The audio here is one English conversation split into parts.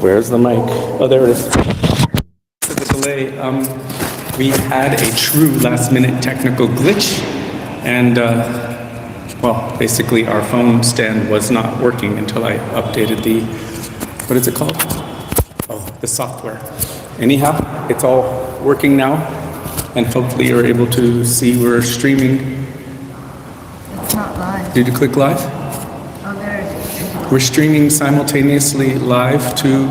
Where's the mic? Oh, there it is. For the delay, we had a true last-minute technical glitch, and well, basically our phone stand was not working until I updated the, what is it called? Oh, the software. Anyhow, it's all working now, and hopefully you're able to see we're streaming. It's not live. Did you click live? Oh, there it is. We're streaming simultaneously live to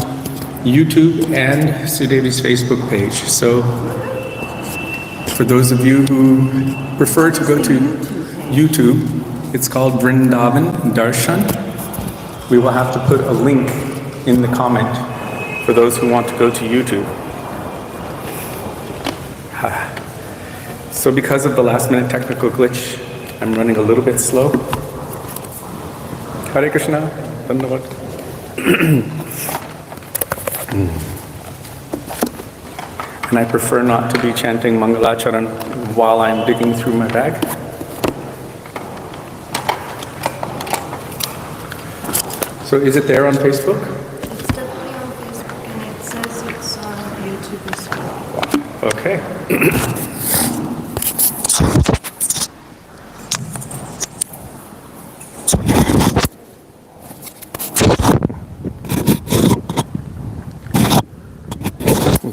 YouTube and Sudevi's Facebook page. So for those of you who prefer to go to YouTube, it's called Vrindavan Darshan. We will have to put a link in the comment for those who want to go to YouTube. So because of the last minute technical glitch, I'm running a little bit slow. Hare Krishna. Dhanyavad. And I prefer not to be chanting Mangalacharan while I'm digging through my bag. So is it there on Facebook? It's definitely on Facebook, and it says it's on YouTube as well. Okay.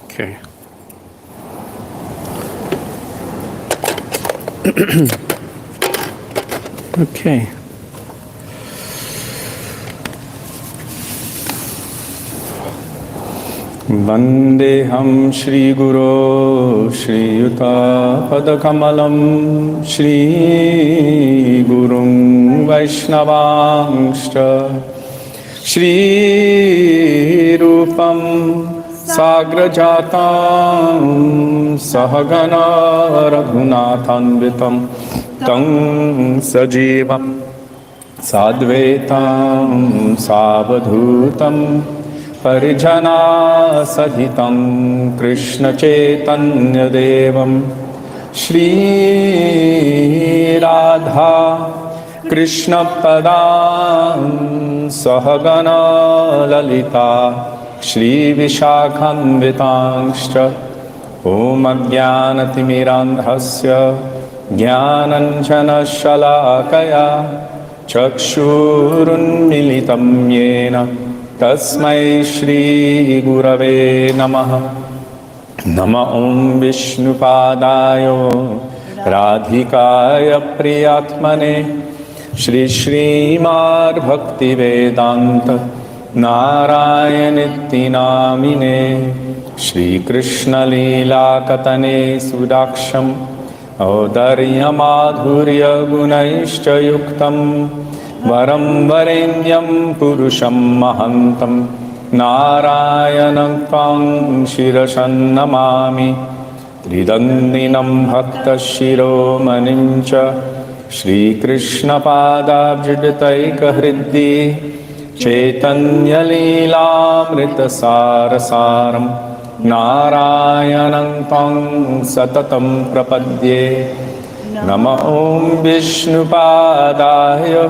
Okay. Okay. Vandeham Shri Guru Shri Yuta Padakamalam Shri Gurung Vaishnavangscha Shri Rupam Sagrajatam Sahagana Raghunathanvitam Tang Sajivam Sadvetam Savadhutam Parijana Sahitam Krishna Chaitanya Devam Shri Radha Krishna Padam Sahagana Lalita Shri Vishakhanvitangscha Om Ajnanatimidandhasya Jnananjana Shalakaya Chakshurunmilitam Yena Tasmai Shri Gurave Namaha Nama Om Vishnupadaya Radhikaya Priyatmane Shri Srimad Bhakti Vedanta Narayanitti Namine Shri Krishna Leela Katane Sudaksham Audarya Madhurya Gunaishcha Yuktam Varam Varenyam Purusham Mahantam Narayanam Tvang Shirashan Namami Tridandinam Bhakta Shiromanincha Shri Krishna Padabjidataika Hriddi Chaitanya Leelamrita Sarasaram Narayanam Tvang Satatam Prapadye Nama Om Vishnupadaya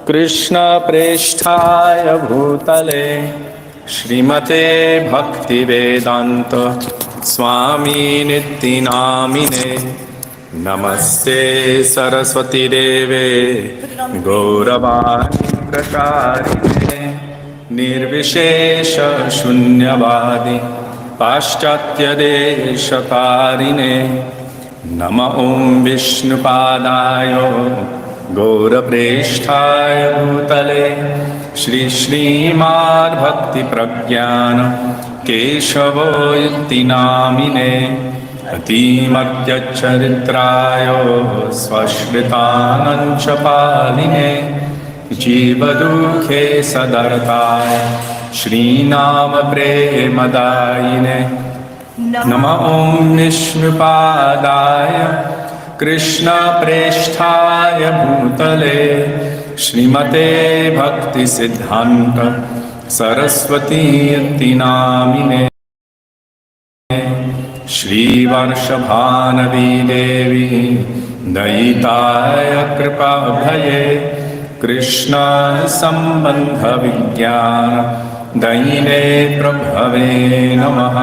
Krishna Presthaya Bhutale Srimate Bhakti Vedanta Swami Nitti Namine Namaste Saraswati Deve Gauravani Pracharine Nirvishesha Shunyavadi Paschatya Deshakarine Nama Om Vishnupadaya Gaurapreshthaya Bhutale Shri Srimad Bhakti Pragyana Keshavo Yutti Namine Atimadya Charitrayo Svashritanancha Paline Jivadukhe Sadartaya Shri Nama Premadayine Nama Om Vishnupadaya Krishna Presthaya Bhutale Srimate Bhakti Siddhanta Saraswati Yati Namine Shri Varshabhanavi Devi Dayitaya Kripa Bhaye Krishna Sambandha Vijnana दयिने प्रभवे नमः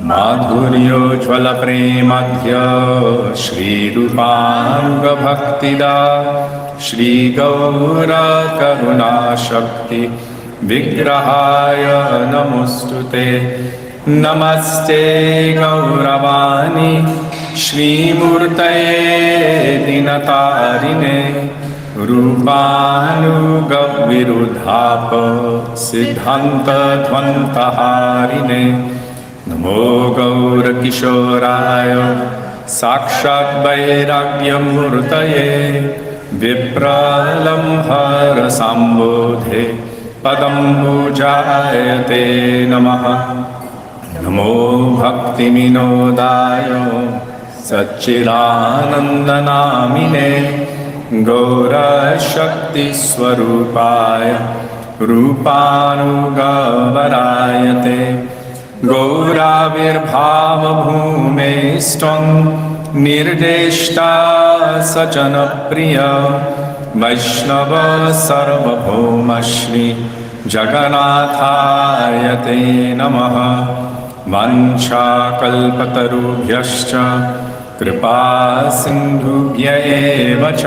माधुर्योज्ज्वलप्रेमध्य श्रीरूपाङ्गभक्तिदा श्रीगौरकरुणाशक्ति विग्रहाय नमोऽस्तुते नमस्ते गौरवाणी श्रीमूर्तये दिनतारिणे रूपानुगविरुद्धाप सिद्धान्तध्वन्तहारिणे नमो गौरकिशोराय साक्षात् वैराग्यमूर्तये विप्रलम्भरसम्बोधे पदम्बुजायते नमः नमो भक्तिविनोदाय सच्चिदानन्दनामिने गौरशक्तिस्वरूपाय रूपानुगवरायते गौराविर्भावभूमेस्त्वं निर्देष्टा सजनप्रिय वैष्णव सर्वभौमश्री जगन्नाथाय ते नमः वाञ्छाकल्पतरुभ्यश्च कृपा सिन्धुभ्य एव च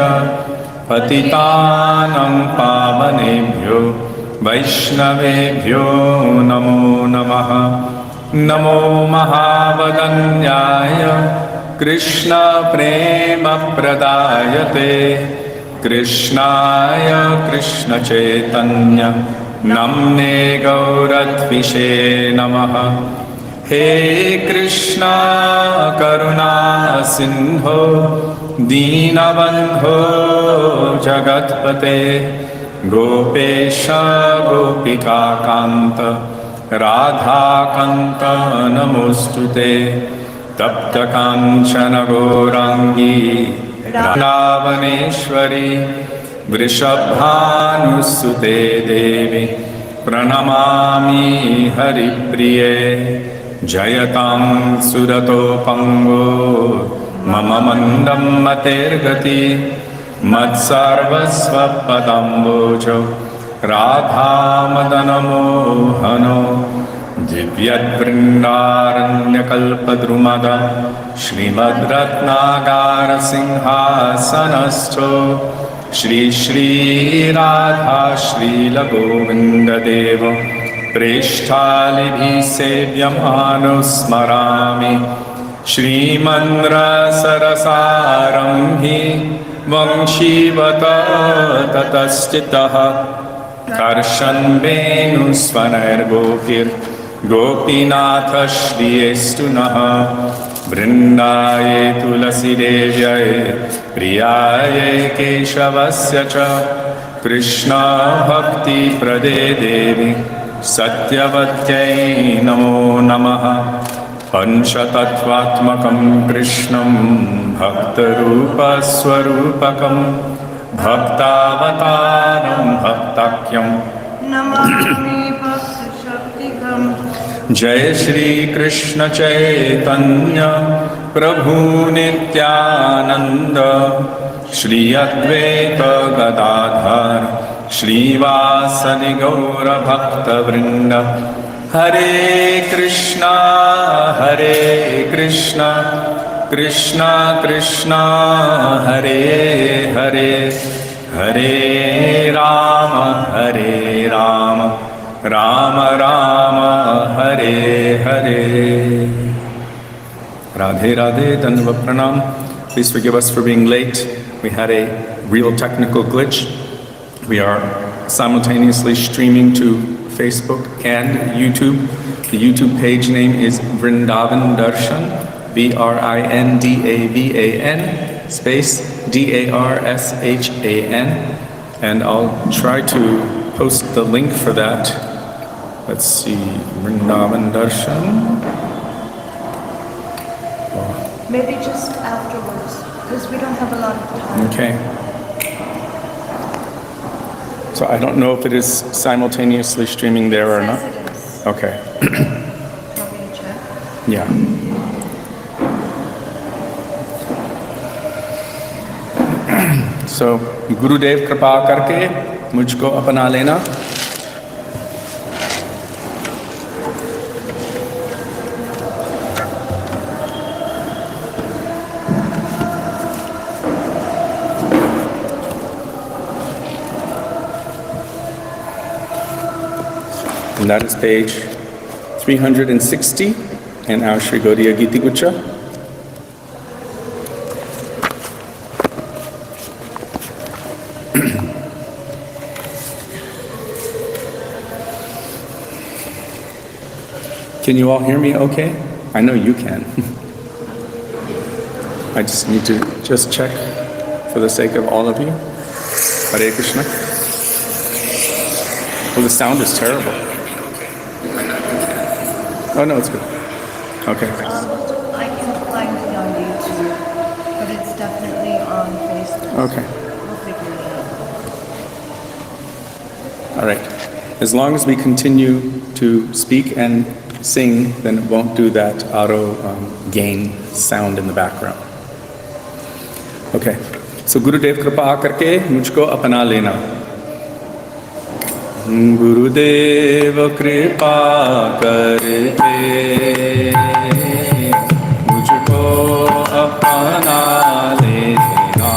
पतितानां पावनेभ्यो वैष्णवेभ्यो नमो नमः नमो महावदन्याय कृष्णप्रेमप्रदायते कृष्णाय कृष्णचैतन्य नम्ने गौरद्विषे नमः हे कृष्णा करुणा सिन्धो दीनबन्धो जगत्पते गोपेश गोपिकान्त राधाकान्त नमोऽस्तुते तप्तकाञ्चन गौराङ्गी रावणेश्वरी वृषभानुसुते देवी प्रणमामि हरिप्रिये जयतां सुरतोपङ्गो मम मन्दं मतेर्गति मत्सर्वस्वपदम्बोजो राधामदनमोहनो दिव्यद्वृन्दारण्यकल्पद्रुमद श्रीमद्रत्नागारसिंहासनस्थो श्री श्रीराधा श्रीलगोविन्ददेव प्रेष्ठालिभिः सेव्यमानो स्मरामि श्रीमन्द्रसरसारम्भि वंशीवत ततश्चितः कर्षन् वेणुस्वनैर्गोपीर्गोपीनाथ श्रियेस्तु नः वृन्दाये तुलसीदेव्यै प्रियायै केशवस्य च कृष्णभक्तिप्रदे देवी सत्यवत्यै नमो नमः पंचतत्त्वात्मकं कृष्णं भक्तरूपस्वरूपकं भक्तावतारं भक्ताख्यं नमामि भक्तशक्तिकम् जय श्री कृष्ण चैतन्य प्रभु नित्यानंद श्री अद्वैत गदाधर श्रीवासदि गौर भक्तवृंद हरे Krishna Krishna Krishna Hare Hare Hare Ram Ram Ram Hare Hare Radhe Radhe Dandavat Pranam. Please forgive us for being late. We had a real technical glitch. We are simultaneously streaming to Facebook and YouTube. The YouTube page name is Vrindavan Darshan, VRINDAVAN space DARSHAN, and I'll try to post the link for that. Let's see, Vrindavan Darshan. Maybe just afterwards, because we don't have a lot of time. Okay. So I don't know if it is simultaneously streaming there or not. Yes, it is. Okay. Want me to check? Yeah. So Gurudev कृपा करके मुझको अपना लेना. And that is page 360 in our Sri Gaudiya Giti Gucha. Can you all hear me okay? I know you can. I just need to just check for the sake of all of you. Hare Krishna. Oh, the sound is terrible. Oh, no, it's good. Okay. I can find it on YouTube, but it's definitely on Facebook. Okay. We'll figure it out. All right. As long as we continue to speak and sing, then it won't do that auto gain sound in the background. Okay. So Gurudev कृपा करके मुझको अपना लेना. गुरुदेव कृपा करके मुझको अपना लेना.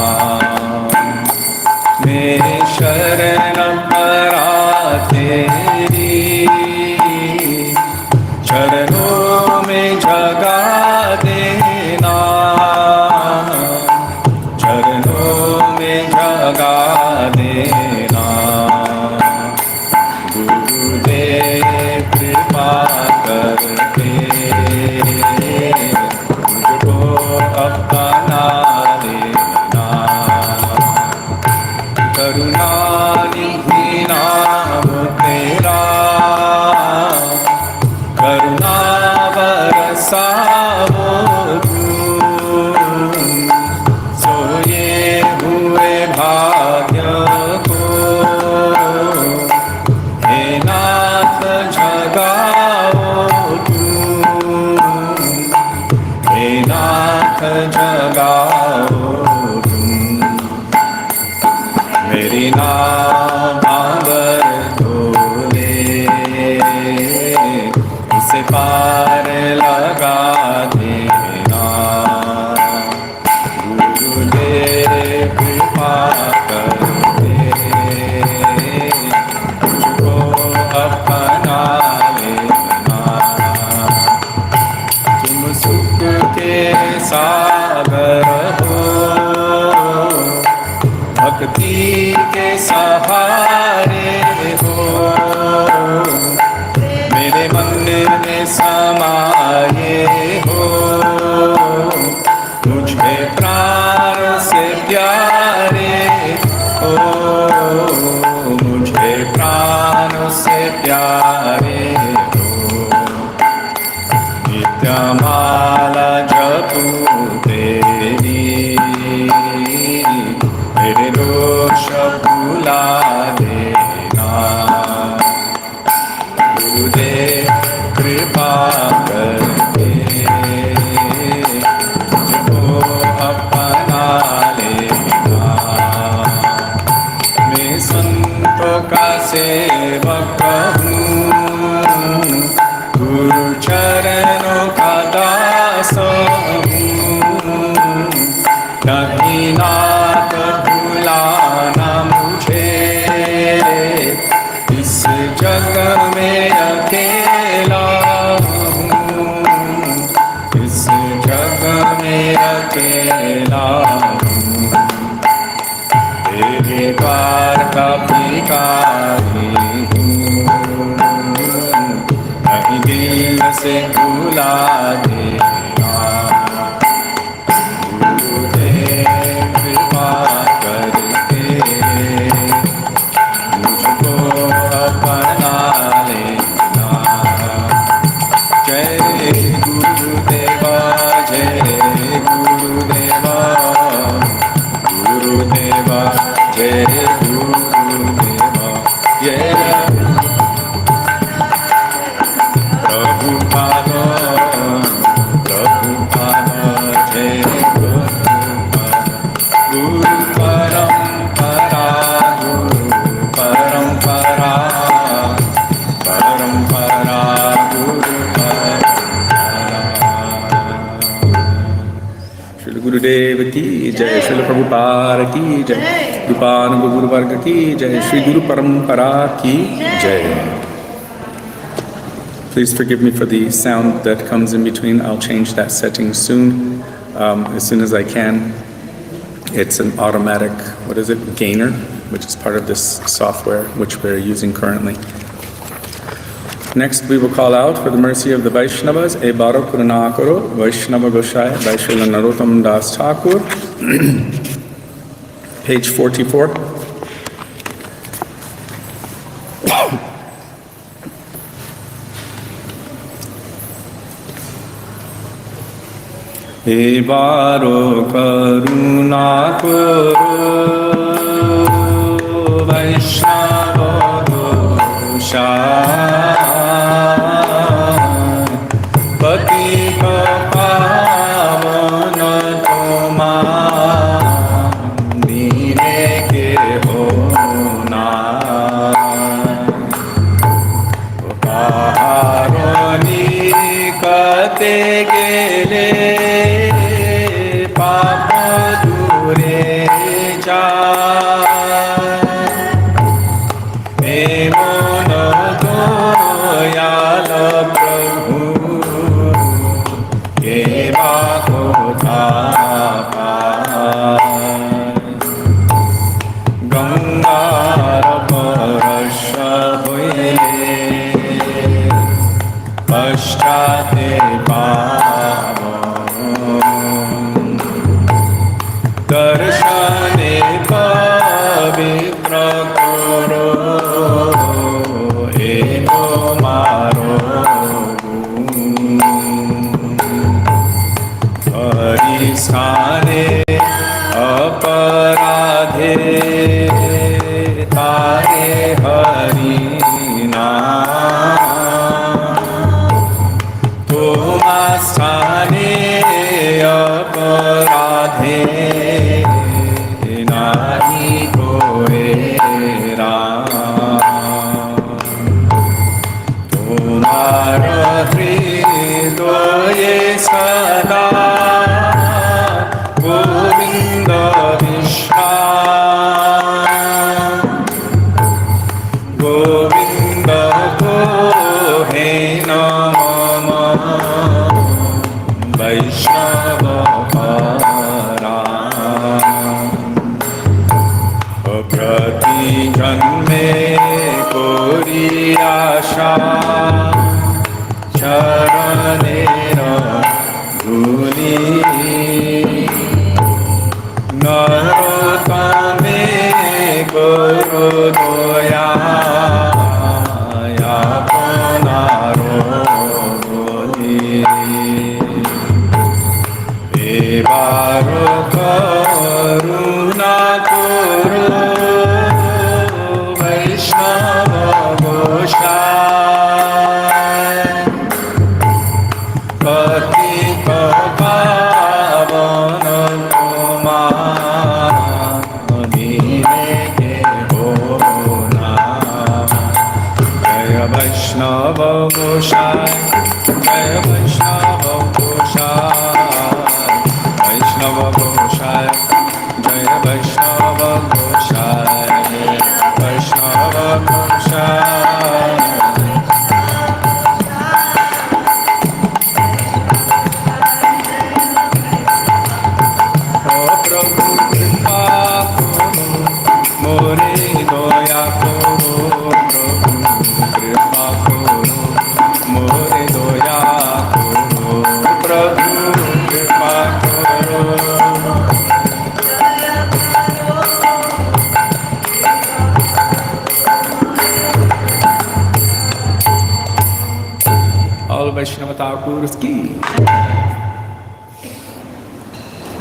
मेरी शरण परा तेरी, चरणों में जगा देना. चरणों में जगा देना. गुरुदेव कृपा करके मुझको अपना लेना. करुणा निधि नाम तेरा, करुणा बरसाओ तू. सोए हुए भाग्य को हे नाथ जगाओ तू. हे नाथ जगाओ तू. मेरी नाव भांगर डोले, उसे पार लगा देना. गुरुदेव कृपा करके मुझको अपना लेना. तुम सुख के सागर हो, भक्ति के सहारे हो. मेरे मन में समाये हो, मुझे प्राण से प्यारे हो. मुझे प्राण से प्यारे हो. नित्यमाला जपू तेरी, मेरे दोष भुला देना. गुरुदेव कृपा करके मुझको अपना लेना. मैं संतों का सेवक हूँ, गुरु चरणों का दास हूँ. नहीं नाथ भुलाना मुझे, इस जग में अकेला हूँ. इस जग में अकेला हूँ. तेरे द्वार का भिखारी हूँ. नहीं दिल से भुला देना. कृपा करके मुझको अपना लेना. जय गुरुदेवा, जय गुरुदेवा. गुरुदेवा जय गुरुदेवा. जय प्रभुपाद, प्रभुपाद जय प्रभुपाद. गुरु परंपरा, गुरु परंपरा, परंपरा गुरु परंपरा. श्री गुरुदेव की जय. श्री प्रभुपाद की जय. कृपानुग गुरु वर्ग की जय. श्री गुरु परंपरा की जय. Please forgive me for the sound that comes in between. I'll change that setting soon, as soon as I can. It's an automatic, gainer, which is part of this software which we're using currently. Next, we will call out for the mercy of the Vaishnavas, E Baro Kurunakaro, Vaishnava Goshaya, Vaishila Narottam Das Thakur, page 44. E Baro Kurunakaro, Vaishnava Goshaya,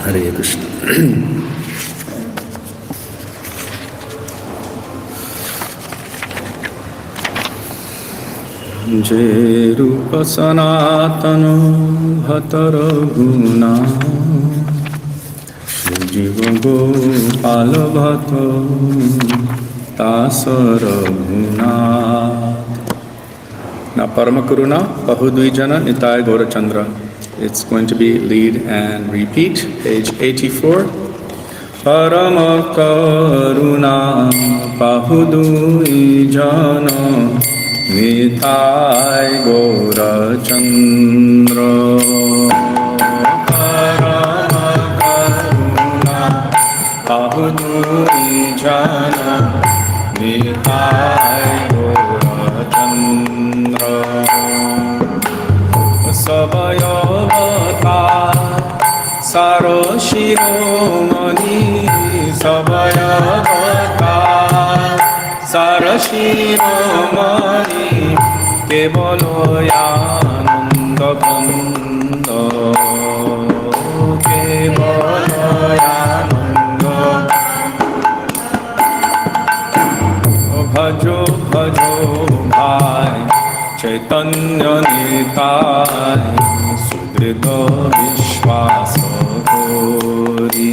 Hare Krishna. Je rupa sanatana bhatara guna Jiva gopala bhatta tasara guna. Now Paramakaruna Bahudvijana Nitai Gaurachandra. It's going to be lead and repeat, page 84. Paramakaruna Bahudvijana Nitai Gourchandra পরম করুণা বাহু দুই জন নিতাই গৌরচন্দ্র সবয়বতা সার শিরোমণি সবয়বতা সার শিরোমণি কেবল আনন্দ বন্দ কেবল আনন্দ ভজ ভজ ভাই চৈতন্য নিতাই সুদৃঢ় বিশ্বাস করি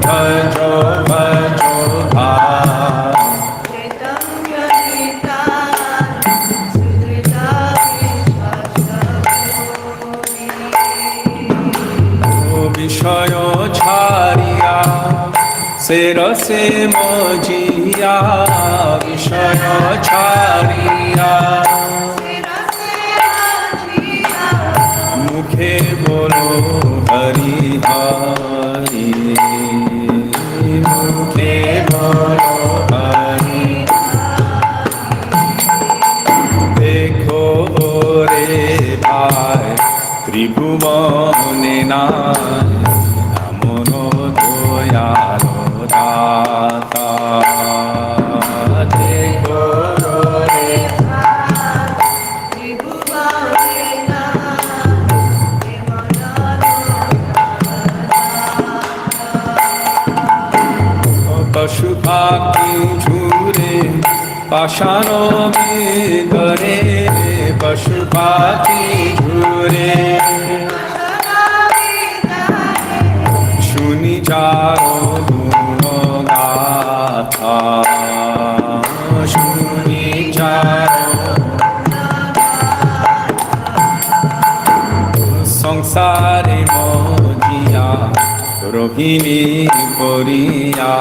ভজ ভজ ভাই বিষয় ছাড়িয়া সে রসে মজিয়া বিষয় ছাড়িয়া মুখে বলো হরি হরি মুখে বলো হরি দেখো রে ভাই ত্রিভুবনে নাই এমন দয়াল দাতা দেখো রে পশু পাখি ঝুরে পাষাণ ভিতরে পশু পাখি ঝুরে শুনি যারো গুণ গাথা শুনি যারো সংসারে মজিয়া রোহিণী করিয়া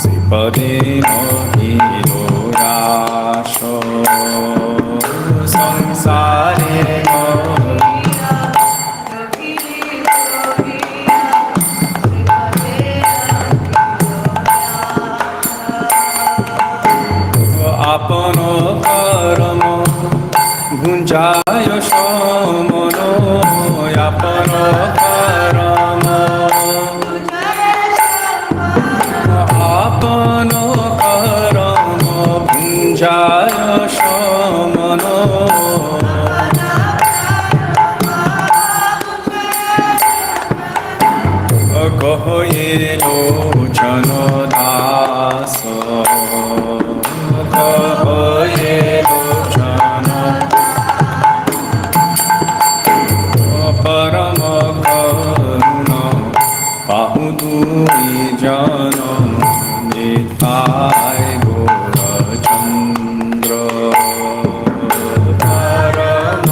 শ্রীপদে মহিল রাস সংসারে আপন কর্ম গুঞ্জায় সমন আপন কর্ম আপন কর্ম গুঞ্জায় সমন কহে লোচন দাস কহে লোচন পরম করুণ বাহু দুই জন নিতাই গৌরচন্দ্র পরম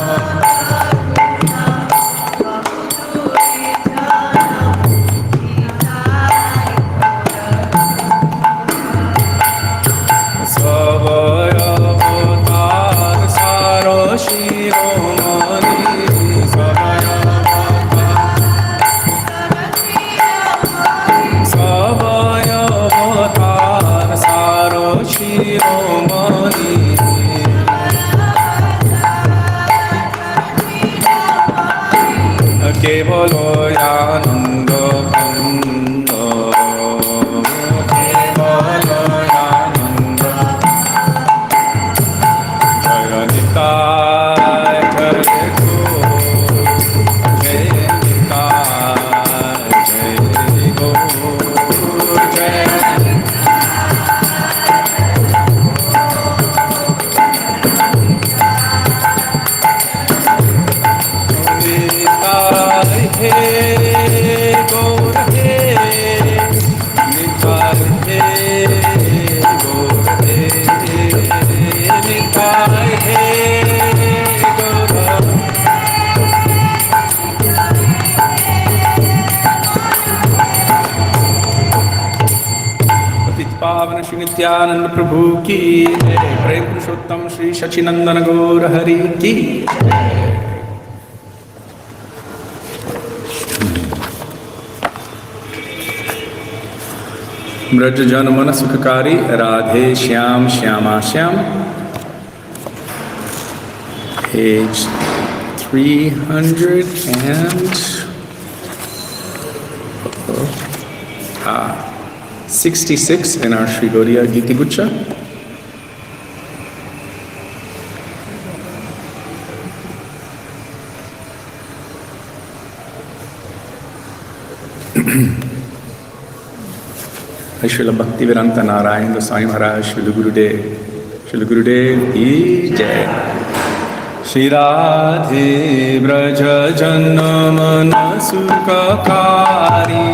সবয়বতার সার শিরোমণি সবয়বতার সার শিরোমণি কেবল আনন্দ বন্দ কেবল আনন্দ জয় নিতাই জয় গো জয় নিতাই জয় গো জয় নিতাই হে গৌর হে নিতাই হে গৌর হে নিতাই হে Nityananda Prabhu ki jai. Prem Purushottam Shri Shachinandana Gaur Hari ki. Braj Jana Mana Sukhakari Radhe Shyam Shyama Shyam. Page 366 in our Sri Gaudiya Giti Gucha. Srila Bhaktivedanta Narayan Goswami Maharaj, Srila Gurudev ki jai. Shri Radhe Braja Jana Mana Sukhakari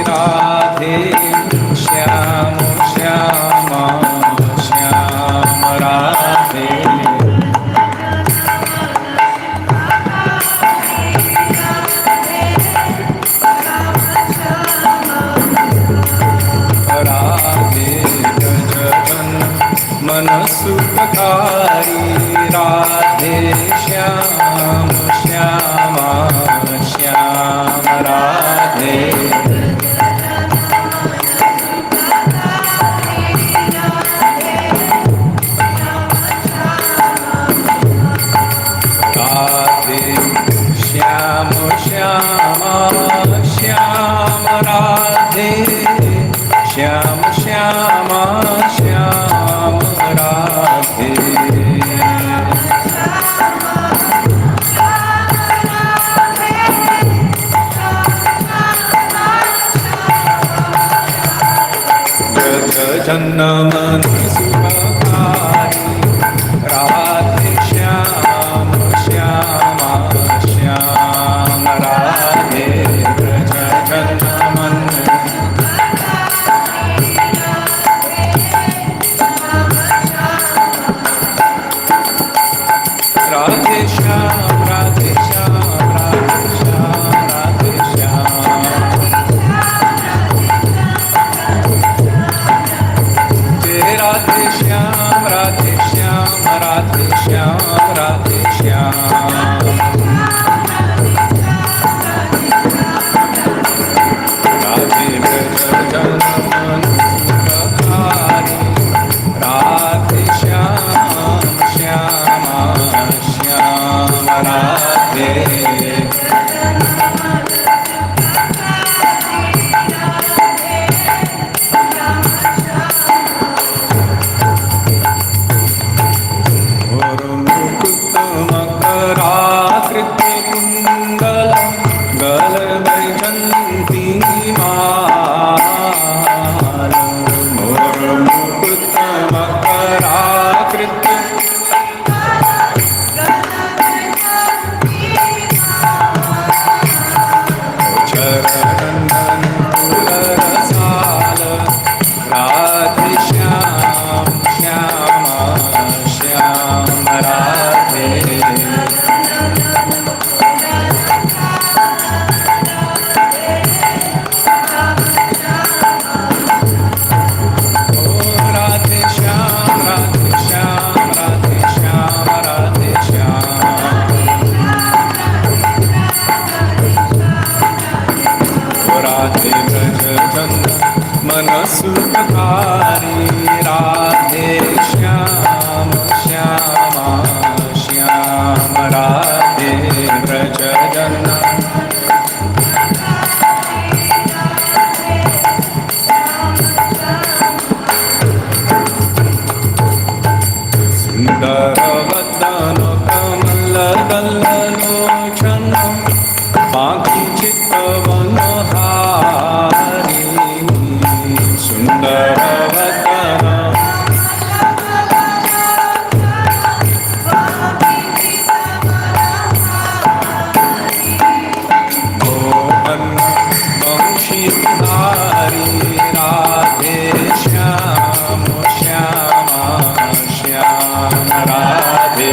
Radhe Shyam Shyama Shyam Radhe Mana Sukhakari Radhe Shyam Shyama Shyam Radhe Radhe Shyam Shyama Shyam Radhe Shyam Shyama Shyam Radhe Janna Mana Sukhakari Radhe Shyam Shyama Shyam Radhe Braja Janna Mana Radhe Shyam Radhe Shyam Radhe Shyam Radhe Shyam Radhe Shyam Radhe Shyam Radhe Shyam Radhe Shyam Radhe Braja Jana Mana Sukhakari Radhe Shyam Shyama Shyam Radhe Mana Sukhakari Radhe Shyam Shyama Shyam Radhe Braja Jana Sundara Vadana Kamala Dallalochana Baki Chitta Vanahari Sundara Vadana Mohan Vanshidhari Radhe Shyam Shyama Shyam Radhe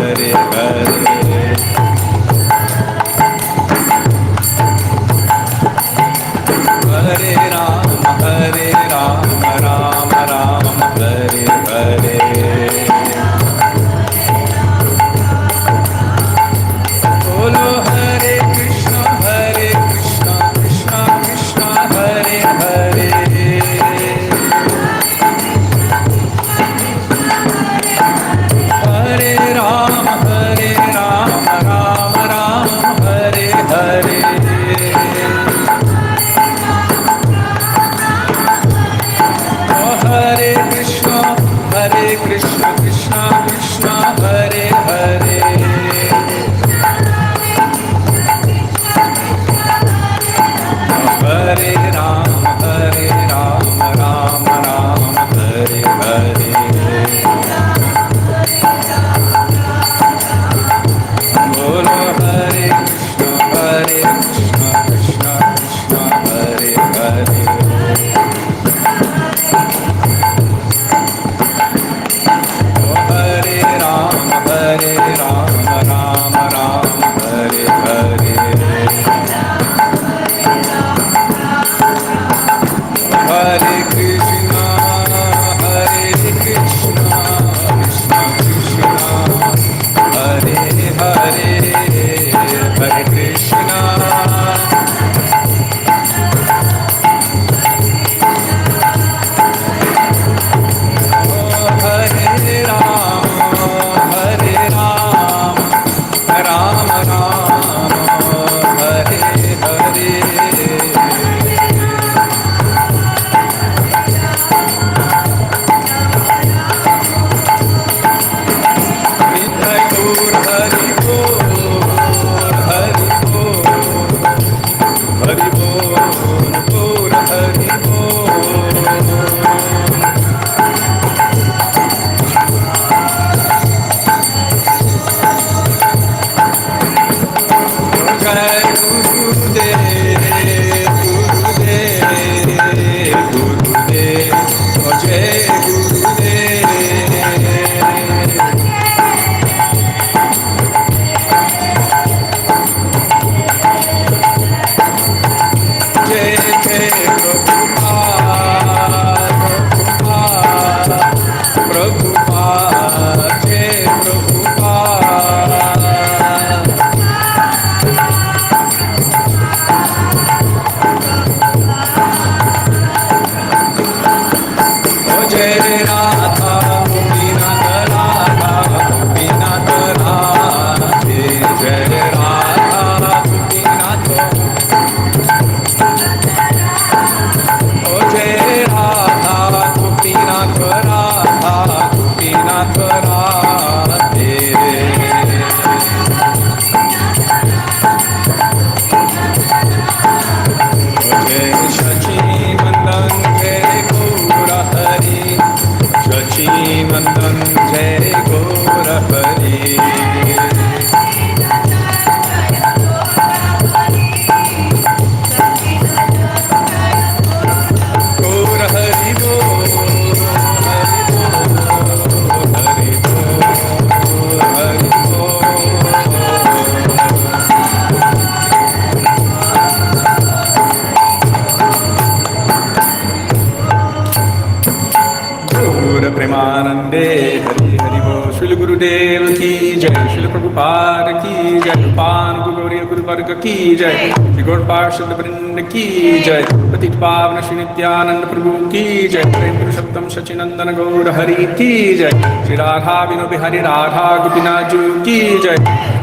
jai, Srila Prabhupada ki jai, Pan Gauriya Guru Varga ki jai, Shri Gaur Parshad Vrinda ki jai, Patit Pavana Shri Nityananda Prabhu ki jai, Prem Purushottam Sachinandana Gaur Hari ki jai, Shri Radha Vino Bihari Radha Gopinath Ji ki jai,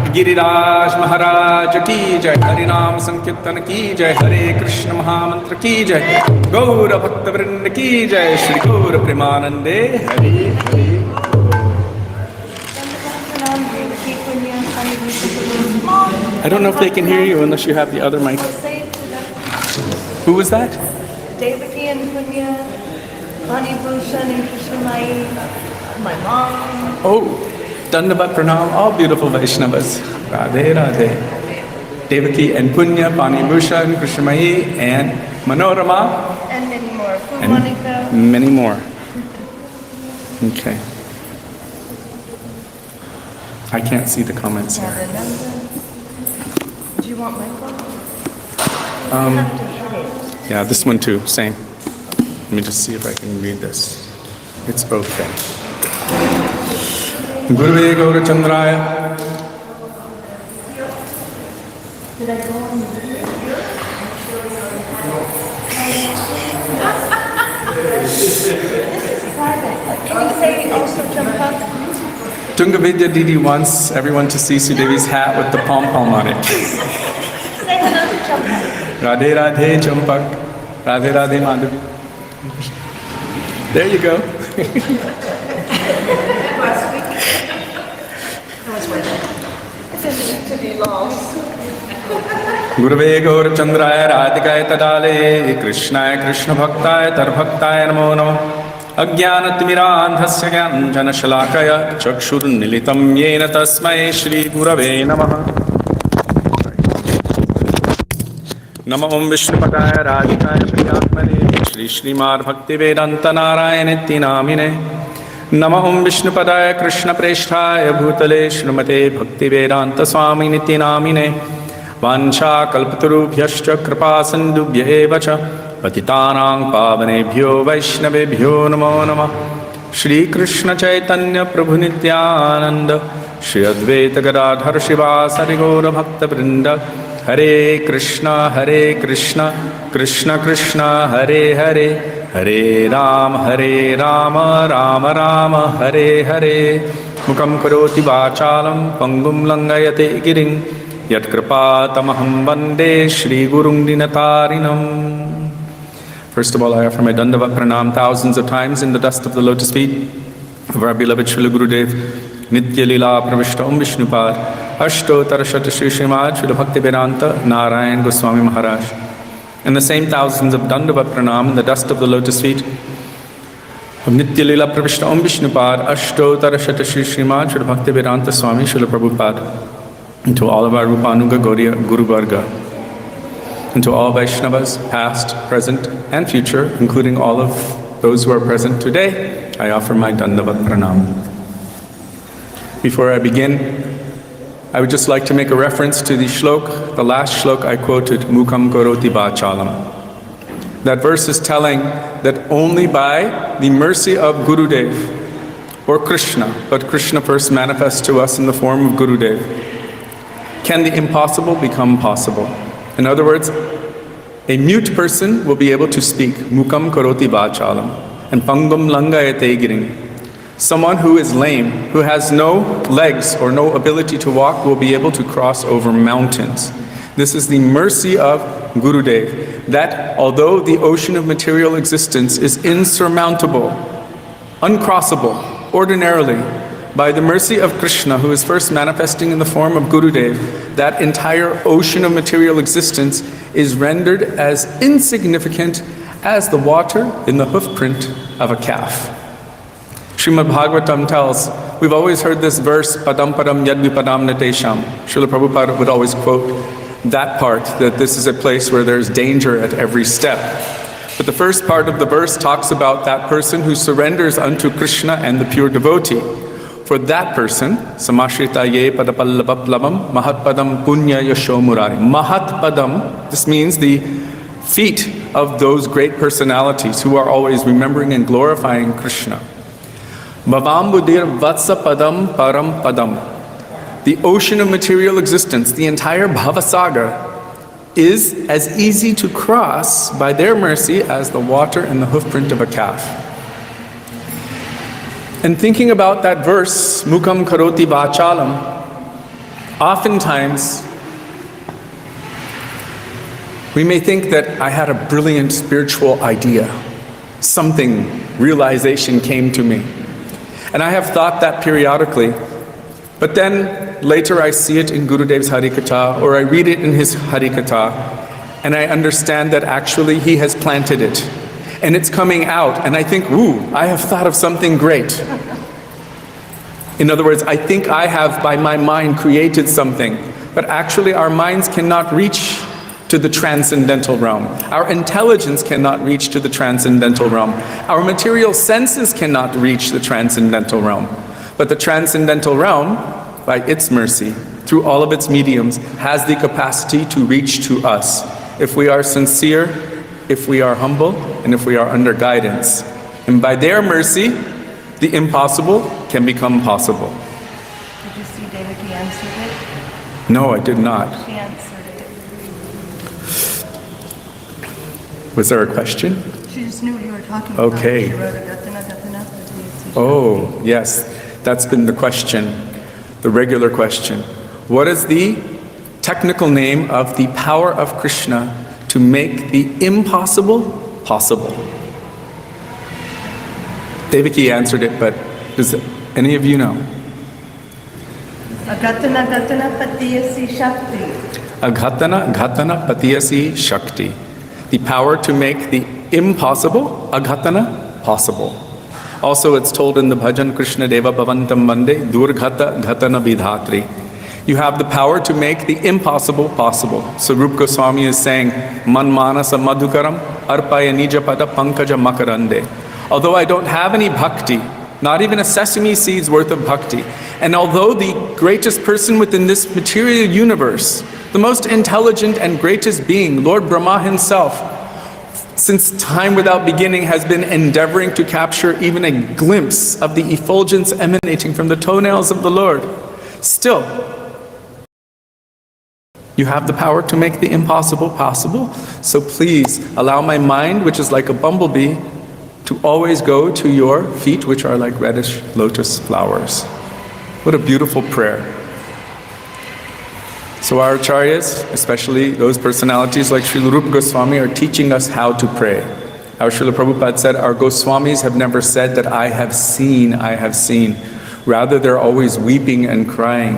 Giriraj महाराज की जय, हरिनाम संकीर्तन की जय, हरे कृष्ण महामंत्र की जय, गौर भक्त वृंद की जय, श्री गौर प्रेमानंदे Hare Hare. I don't know if they can hear you unless you have the other mic. Who was that? Devaki and Punya, Mani Bhushan and Krishnamai, my mom. Oh, Dandavat Pranam, all beautiful Vaishnavas. Radhe Radhe. Devaki and Punya, Pani Bhushan, Krishnamai, and Manorama. And many more. And Monica. many more. Okay. I can't see the comments here. Do you want my phone? Yeah, this one too, same. Let me just see if I can read this. It's both there. Guruve Gaurachandraya. Did I go on the video? This is private. Can you say also jump up? Tungavidya Didi wants everyone to see Sudevi's hat with the pom-pom on it. Say hello to jump up. Radhe Radhe Champak. Radhe Radhe Madhavi. There you go. Gurave Gaurachandraya Radhikaya Tadale Krishnaya Krishna Bhaktaya Tarbhaktaya Namo Namo Ajnanatimirandhasya Gyanjana Shalakaya Chakshur Nilitam Yena Tasmai Shri Gurave Namaha Namo Om Vishnupadaya Radhikaya Priyatmane Shri Srimad Bhaktivedanta Narayaniti Namine Namo Om Vishnupadaya Krishna Presthaya Bhutale Srimate Bhaktivedanta Swami Niti Namine Vancha kalpatarubhyascha kripa sindubhya eva cha patitanang pavanebhyo vaishnavebhyo namo namah. Shri Krishna Chaitanya Prabhu Nityananda Shri Advaita Gadadhar Shivasari Gaura Bhakta Vrinda Hare Krishna Krishna Krishna Hare Hare Hare Rama Rama Rama Hare Hare Mukam Karoti Vachalam Pangum Langayate Giring Yat Kripatamaham Vande Shri Gurung Dinatarinam. First of all, I offer my Dandavat Pranam thousands of times in the dust of the lotus feet of our beloved Srila Gurudev, Nitya Lila Pravishta Om Vishnupad, Ashto Tarashata Shri Srimad Srila Bhakti Vedanta Narayan Goswami Maharaj. And the same thousands of Dandavat Pranam in the dust of the lotus feet of Nitya Lila Pravishta Om Vishnupad, Ashto Tarashata Shri Srimad Srila Bhakti Vedanta Swami Srila Prabhupada. And to all of our Rupanuga Gauriya Guru Varga, and to all Vaishnavas, past, present, and future, including all of those who are present today, I offer my Dandavat Pranam. Before I begin, I would just like to make a reference to the shlok, the last shlok I quoted, Mukam Karoti Vachalam. That verse is telling that only by the mercy of Gurudev, or Krishna, but Krishna first manifests to us in the form of Gurudev, can the impossible become possible. In other words, a mute person will be able to speak, Mukam Karoti Vachalam, and Pangum Langayate Giring. Someone who is lame, who has no legs or no ability to walk, will be able to cross over mountains. This is the mercy of Gurudev, that although the ocean of material existence is insurmountable, uncrossable, ordinarily, by the mercy of Krishna, who is first manifesting in the form of Gurudev, that entire ocean of material existence is rendered as insignificant as the water in the hoofprint of a calf. Srimad Bhagavatam tells, we've always heard this verse, Padam Padam Yadvi Padam Natesham. Srila Prabhupada would always quote that part, that this is a place where there's danger at every step. But the first part of the verse talks about that person who surrenders unto Krishna and the pure devotee. For that person, Samashrita ye padapallavaplavam mahatpadam punya yasho murari. Mahatpadam, this means the feet of those great personalities who are always remembering and glorifying Krishna. Bhavam buddhir vatsa padam param padam. the ocean of material existence, the entire Bhavasagar, is as easy to cross by their mercy as the water in the hoofprint of a calf. And thinking about that verse, Mukam Karoti Vachalam, oftentimes we may think that I had a brilliant spiritual idea. Something, realization came to me. And I have thought that periodically. But then later I see it in Gurudev's Harikatha, or I read it in his Harikatha, and I understand that actually he has planted it. And it's coming out, and I think, ooh, I have thought of something great. In other words, I think I have, by my mind, created something. But actually our minds cannot reach to the transcendental realm. Our intelligence cannot reach to the transcendental realm. Our material senses cannot reach the transcendental realm. But the transcendental realm, by its mercy, through all of its mediums, has the capacity to reach to us. If we are sincere, if we are humble, and if we are under guidance. And by their mercy, the impossible can become possible. Did you see Devaki answered it? No, I did not. She answered it. Was there a question? She just knew what you were talking about. Okay. She wrote a Gatana Gatana Patiyasi. Oh, yes. That's been the question, the regular question. What is the technical name of the power of Krishna to make the impossible possible? Devaki answered it, but does any of you know? Gatana Gatana Patiyasi Shakti. Aghatana Ghatana Patiyasi Shakti. The power to make the impossible, aghatana, possible. Also it's told in the bhajan, Krishna Deva Bhavantam Mande, Durghata Ghatana Vidhatri. You have the power to make the impossible possible. So Rupa Goswami is saying, Man manasa madhukaram, arpaya nijapada pankaja makarande. Although I don't have any bhakti, not even a sesame seed's worth of bhakti, and although the greatest person within this material universe, the most intelligent and greatest being, Lord Brahma himself, since time without beginning has been endeavoring to capture even a glimpse of the effulgence emanating from the toenails of the Lord, still, you have the power to make the impossible possible. So please allow my mind, which is like a bumblebee, to always go to your feet, which are like reddish lotus flowers. What a beautiful prayer. So our acharyas, especially those personalities like Srila Rupa Goswami, are teaching us how to pray. Our Srila Prabhupada said, our Goswamis have never said that I have seen, I have seen. Rather, they're always weeping and crying.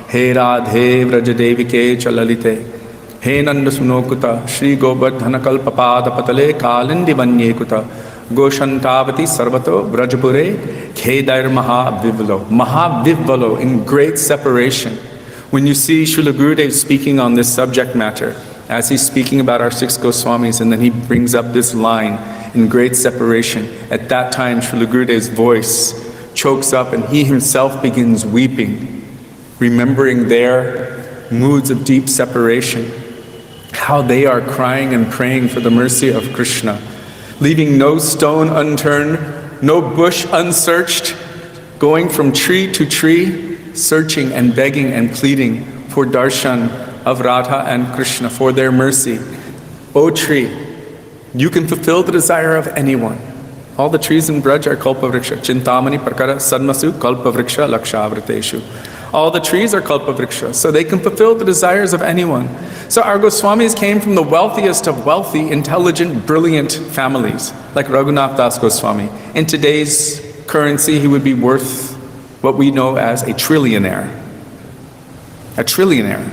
He Radhe Vrajadevike Chalalite, He Nanda Sunokuta, Shri Govardhana Kalpapada Patale Kalindi Vanyekuta, Goshantavati Sarvato Vrajapure, Kedair Mahavivalo. Mahavivalo, in great separation. When you see Srila Gurudev speaking on this subject matter, as he's speaking about our 6 Goswamis, and then he brings up this line, in great separation, at that time Srila Gurudev's voice chokes up and he himself begins weeping, remembering their moods of deep separation, how they are crying and praying for the mercy of Krishna, leaving no stone unturned, no bush unsearched, going from tree to tree, searching and begging and pleading for darshan of Radha and Krishna, for their mercy. O tree, you can fulfill the desire of anyone. All the trees in Braj are kalpavriksha. Chintamani prakara sadmasu kalpavriksha lakshavriteshu. All the trees are kalpavriksha, so they can fulfill the desires of anyone. So our Goswamis came from the wealthiest of wealthy, intelligent, brilliant families, like Raghunath Das Goswami. In today's currency, he would be worth what we know as a trillionaire. A trillionaire.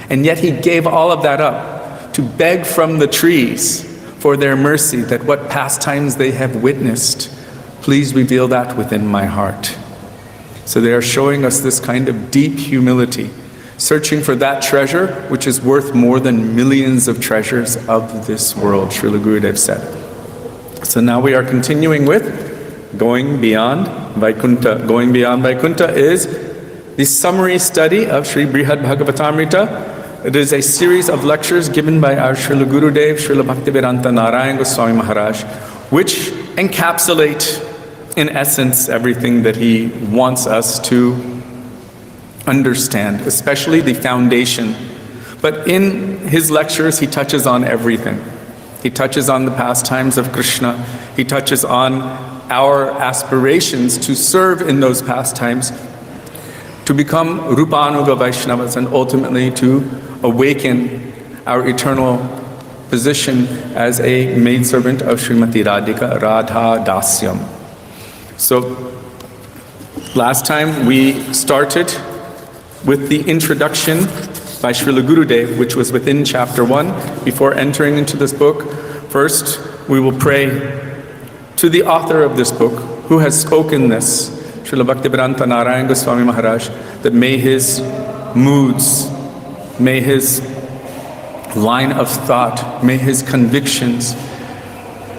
And yet he gave all of that up to beg from the trees for their mercy, that what pastimes they have witnessed, please reveal that within my heart. So they are showing us this kind of deep humility, searching for that treasure which is worth more than millions of treasures of this world, Srila Gurudev said. So now we are continuing with Going Beyond Vaikuntha. Going Beyond Vaikuntha is the summary study of Sri Brihad Bhagavatamrita. It is a series of lectures given by our Srila Gurudev, Srila Bhaktivedanta Narayan Goswami Maharaj, which encapsulate, in essence, everything that he wants us to understand, especially the foundation. But in his lectures, he touches on everything. He touches on the pastimes of Krishna. He touches on our aspirations to serve in those pastimes, to become Rupanuga Vaishnavas, and ultimately to awaken our eternal position as a maidservant of Srimati Radhika, Radha Dasyam. So, last time we started with the introduction by Srila Gurudev, which was within chapter 1. Before entering into this book, first we will pray to the author of this book, who has spoken this, Srila Bhaktivedanta Narayana Goswami Maharaj, that may his moods, may his line of thought, may his convictions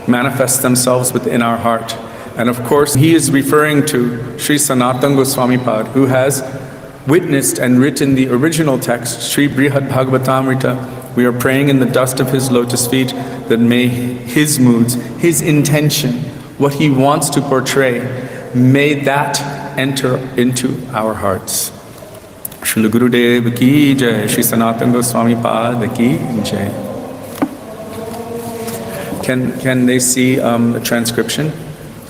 manifest themselves within our heart. And of course, he is referring to Sri Sanatana Goswami Pad, who has witnessed and written the original text, Sri Brihad Bhagavatamrita. We are praying in the dust of his lotus feet that may his moods, his intention, what he wants to portray, may that enter into our hearts. Srila Gurudev ki jai, Sri Sanatana Goswami Pad ki jai. Can they see the transcription?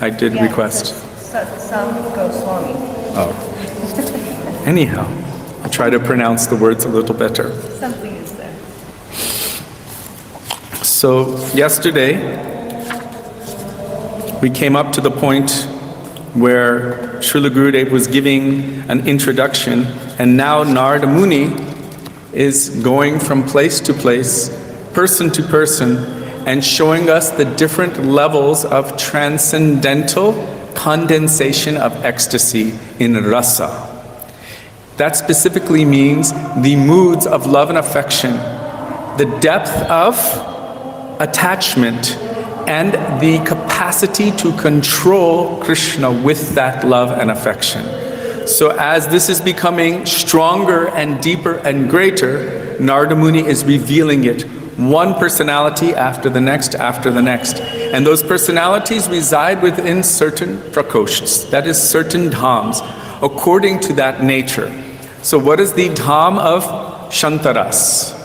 I did request. Some Goswami. Oh. Anyhow, I'll try to pronounce the words a little better. Something is there. So, yesterday, we came up to the point where Srila Gurudev was giving an introduction, and now Narada Muni is going from place to place, person to person, and showing us the different levels of transcendental condensation of ecstasy in rasa. That specifically means the moods of love and affection, the depth of attachment, and the capacity to control Krishna with that love and affection. So as this is becoming stronger and deeper and greater, Narada Muni is revealing it, one personality after the next after the next. And those personalities reside within certain prakoshas, that is certain dhams, according to that nature. So what is the dham of Shantaras?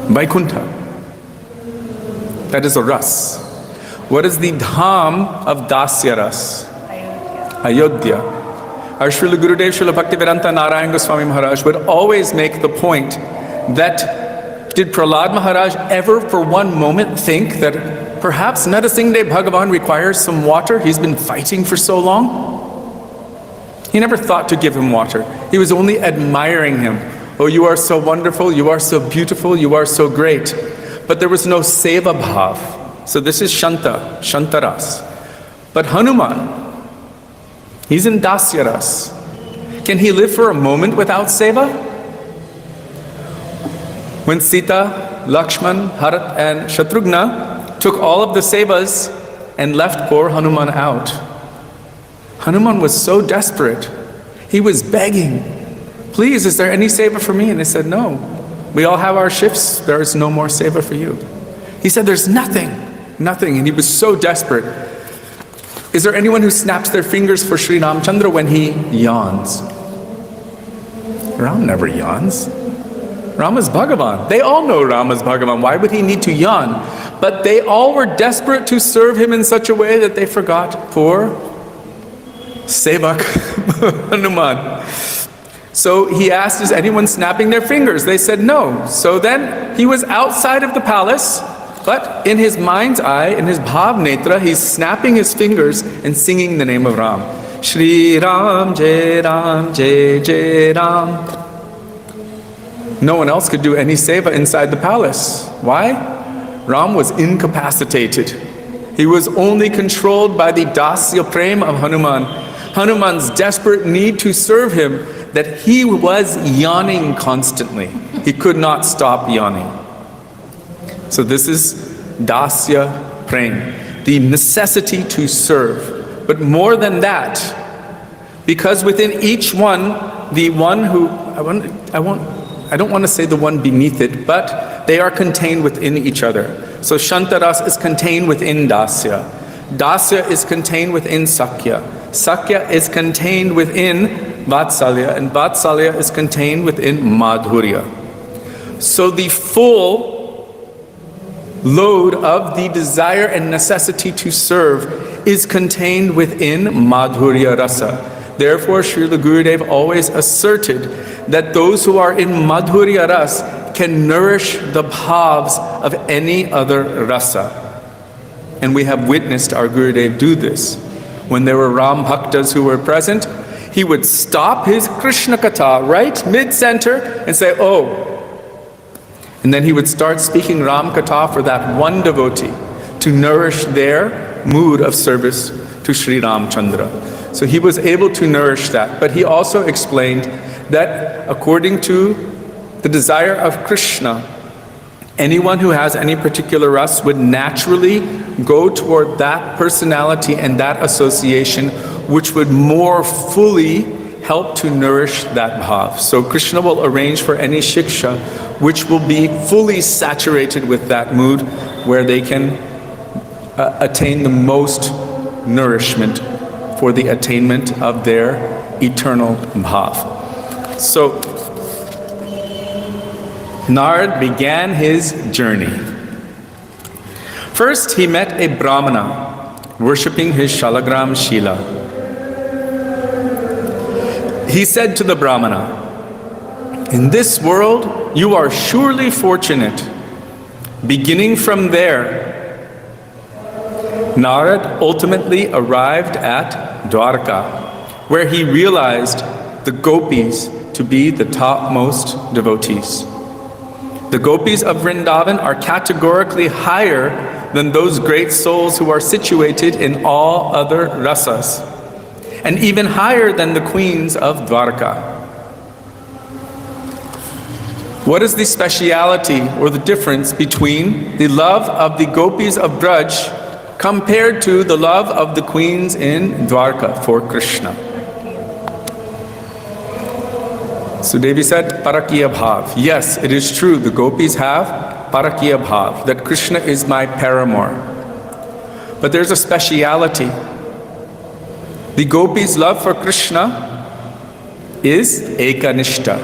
Vaikuntha. That is a ras. What is the dham of Dasya ras? Ayodhya. Our Srila Gurudev, Srila Bhaktivedanta Narayana Goswami Maharaj would always make the point that did Prahlad Maharaj ever for one moment think that perhaps Narasinghe Bhagavan requires some water? He's been fighting for so long. He never thought to give him water. He was only admiring him. Oh, you are so wonderful, you are so beautiful, you are so great. But there was no seva bhav. So this is Shanta, Shantaras. But Hanuman, he's in Dasyaras. Can he live for a moment without seva? When Sita, Lakshman, Bharat and Shatrughna took all of the sevas and left poor Hanuman out, Hanuman was so desperate. He was begging, please, is there any seva for me? And they said, no. We all have our shifts. There is no more seva for you. He said, there's nothing. And he was so desperate. Is there anyone who snaps their fingers for Sri Ramchandra when he yawns? Ram never yawns. Rama's Bhagavan. They all know Rama's Bhagavan. Why would he need to yawn? But they all were desperate to serve him in such a way that they forgot poor Sevak Hanuman. So he asked, is anyone snapping their fingers? They said no. So then he was outside of the palace, but in his mind's eye, in his bhav netra, he's snapping his fingers and singing the name of Ram. Shri Ram, Jai Jai Ram. No one else could do any seva inside the palace. Why? Ram was incapacitated. He was only controlled by the dasya prema of Hanuman. Hanuman's desperate need to serve him, that he was yawning constantly. He could not stop yawning. So this is dasya prem, the necessity to serve. But more than that, because within each one, the one who, I don't want to say the one beneath it, but they are contained within each other. So Shantaras is contained within Dasya. Dasya is contained within Sakya. Sakya is contained within Vatsalya, and Vatsalya is contained within Madhurya. So the full load of the desire and necessity to serve is contained within Madhurya Rasa. Therefore, Srila Gurudev always asserted that those who are in Madhurya Rasa can nourish the bhavs of any other rasa. And we have witnessed our Gurudev do this. When there were Ram Bhaktas who were present, he would stop his Krishna Katha right mid-center and say, oh. And then he would start speaking Ram Katha for that one devotee to nourish their mood of service to Sri Ramchandra. So he was able to nourish that. But he also explained that according to the desire of Krishna, anyone who has any particular ras would naturally go toward that personality and that association which would more fully help to nourish that bhav. So Krishna will arrange for any shiksha which will be fully saturated with that mood where they can attain the most nourishment for the attainment of their eternal bhav. So Narad began his journey. First, he met a Brahmana worshipping his Shalagram Shila. He said to the Brahmana, "In this world, you are surely fortunate." Beginning from there, Narad ultimately arrived at Dwarka, where he realized the gopis to be the topmost devotees. The gopis of Vrindavan are categorically higher than those great souls who are situated in all other rasas, and even higher than the queens of Dwarka. What is the speciality or the difference between the love of the gopis of Braj compared to the love of the queens in Dwarka for Krishna? So Devi said, Parakiya Bhav. Yes, it is true, the gopis have Parakiya Bhav, that Krishna is my paramour. But there's a speciality. The gopis' love for Krishna is Ekanishta,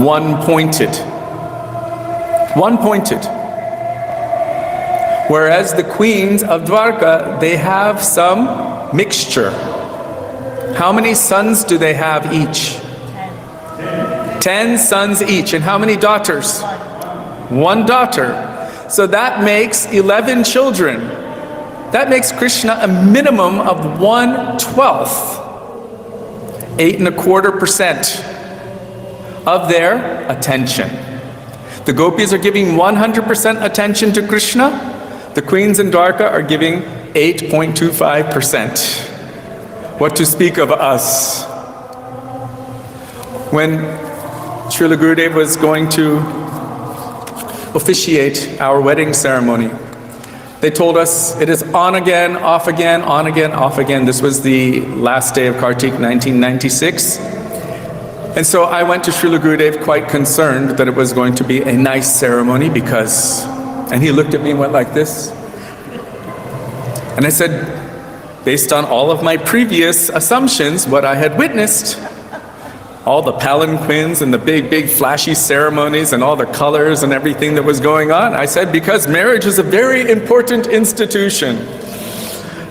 one-pointed. One-pointed. Whereas the queens of Dwarka, they have some mixture. How many sons do they have each? 10 sons each. And how many daughters? One daughter. So that makes 11 children. That makes Krishna a minimum of 1/12, 8.25% of their attention. The gopis are giving 100% attention to Krishna. The queens in Dwarka are giving 8.25%. What to speak of us? When Srila Gurudev was going to officiate our wedding ceremony, they told us it is on again, off again, on again, off again. This was the last day of Kartik 1996. And so I went to Srila Gurudev quite concerned that it was going to be a nice ceremony because, and he looked at me and went like this. And I said, based on all of my previous assumptions, what I had witnessed, all the palanquins and the big flashy ceremonies and all the colors and everything that was going on, I said, because marriage is a very important institution.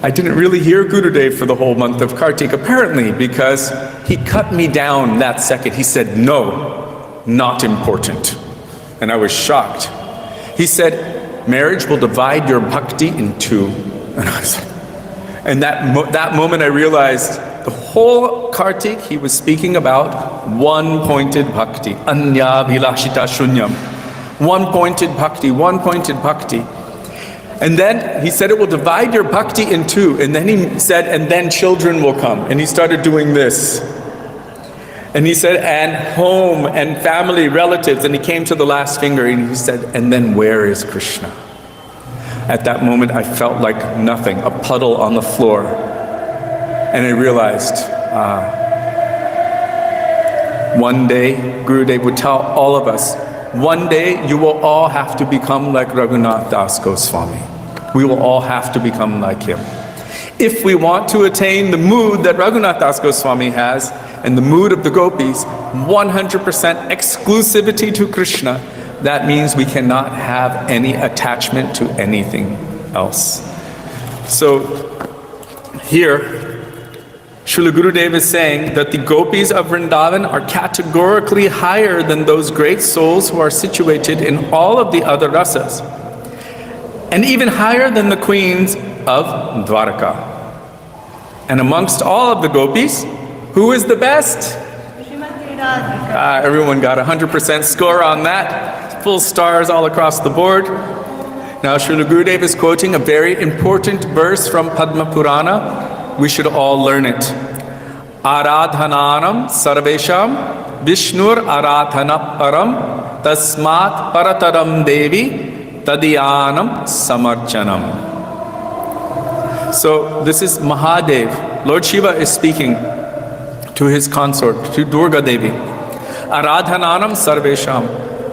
I didn't really hear Gurudev for the whole month of Kartik, apparently, because he cut me down that second. He said, no, not important. And I was shocked. He said, marriage will divide your bhakti in two. And I was like, and that moment I realized the whole Kartik he was speaking about one-pointed bhakti, anya bhilashita shunyam, one-pointed bhakti, one-pointed bhakti. And then he said it will divide your bhakti in two. And then he said, and then children will come. And he started doing this. And he said, and home and family, relatives. And he came to the last finger and he said, and then where is Krishna? At that moment I felt like nothing, a puddle on the floor. And I realized, one day Gurudev would tell all of us, one day you will all have to become like Raghunath Das Goswami. We will all have to become like him. If we want to attain the mood that Raghunath Das Goswami has, and the mood of the gopis, 100% exclusivity to Krishna, that means we cannot have any attachment to anything else. So here, Srila Gurudev is saying that the gopis of Vrindavan are categorically higher than those great souls who are situated in all of the other rasas, and even higher than the queens of Dwarka. And amongst all of the gopis, who is the best? Srimati Radhika. Everyone got 100% score on that. Full stars all across the board. Now Srila Gurudev is quoting a very important verse from Padma Purana. We should all learn it. Aradhananam sarvesham Vishnur aradhana param tasmat parataram devi tadyanam samarchanam. So this is Mahadev. Lord Shiva is speaking to his consort, to Durga Devi. Aradhananam sarvesham.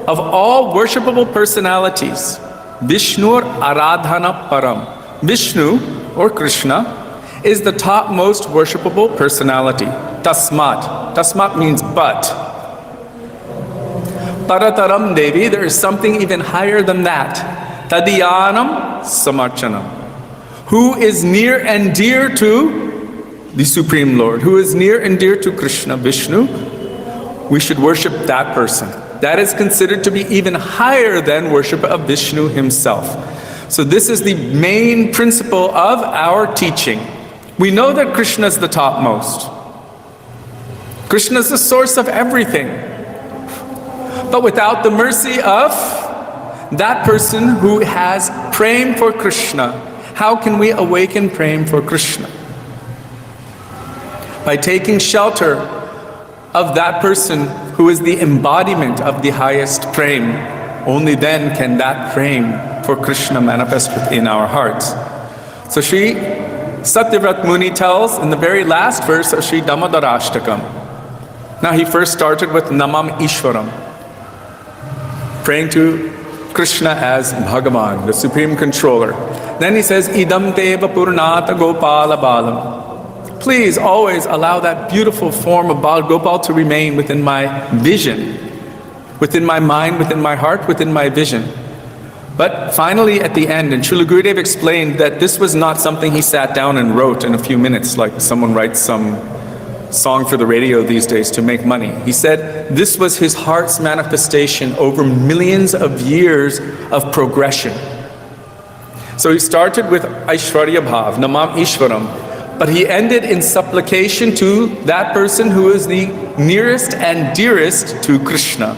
Of all worshipable personalities, Vishnur aradhana param. Vishnu, or Krishna, is the topmost worshipable personality. Tasmat. Tasmat means but. Parataram Devi, there is something even higher than that. Tadyanam samarchanam. Who is near and dear to the Supreme Lord, who is near and dear to Krishna, Vishnu, we should worship that person. That is considered to be even higher than worship of Vishnu himself. So this is the main principle of our teaching. We know that Krishna is the topmost. Krishna is the source of everything. But without the mercy of that person who has praying for Krishna, how can we awaken praying for Krishna? By taking shelter of that person who is the embodiment of the highest praying. Only then can that praying for Krishna manifest within our hearts. So Sri Satyavrat Muni tells in the very last verse of Sri Damodarashtakam. Now he first started with Namam Ishwaram, praying to Krishna as Bhagavan, the Supreme Controller. Then he says, Idam Deva Purnata Gopala Balam. Please always allow that beautiful form of Bal Gopal to remain within my vision, within my mind, within my heart, within my vision. But finally at the end, and Srila Gurudev explained that this was not something he sat down and wrote in a few minutes like someone writes some song for the radio these days to make money. He said this was his heart's manifestation over millions of years of progression. So he started with Aishwarya Bhav, Namam Ishwaram, but he ended in supplication to that person who is the nearest and dearest to Krishna.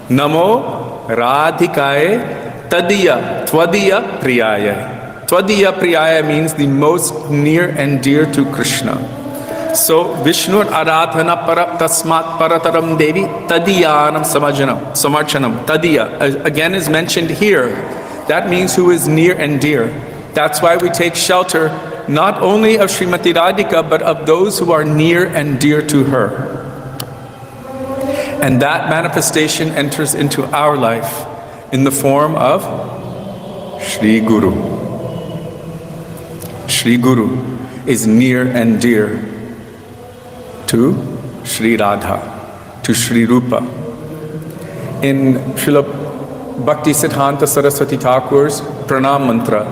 Namo Radhikaye Tadiya Tvadiya Priyaya. Tvadiya Priyaya means the most near and dear to Krishna. So Vishnu Aradhana Para Tasmat Parataram Devi Tadiyanam Samarchanam. Tadiya again is mentioned here. That means who is near and dear. That's why we take shelter not only of Srimati Radhika, but of those who are near and dear to her. And that manifestation enters into our life in the form of Shri Guru. Shri Guru is near and dear to Shri Radha, to Shri Rupa. In Srila Bhakti Siddhanta Saraswati Thakur's Pranam Mantra,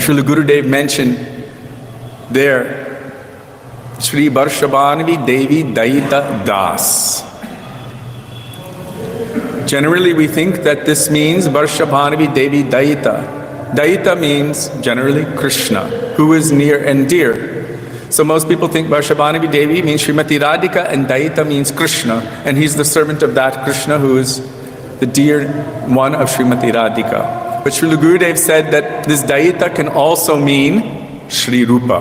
Srila Gurudev mentioned there, Shri Varshabhanvi Devi Daita Das. Generally we think that this means Varshabhanvi Devi Daita. Daita means generally Krishna, who is near and dear. So most people think Varshabhanvi Devi means Srimati Radhika and Daita means Krishna. And he's the servant of that Krishna who is the dear one of Srimati Radhika. But Srila Gurudev said that this Daita can also mean Shri Rupa.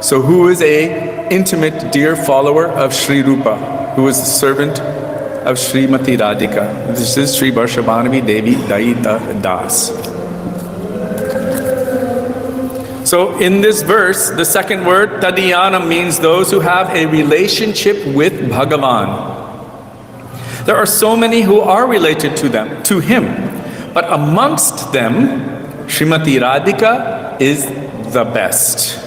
So who is a intimate, dear follower of Shri Rupa, who is the servant of Srimati Radhika. This is Sri Varshabhanvi Devi Daita Das. So in this verse, the second word, Tadiyana, means those who have a relationship with Bhagavan. There are so many who are related to him. But amongst them, Srimati Radhika is the best.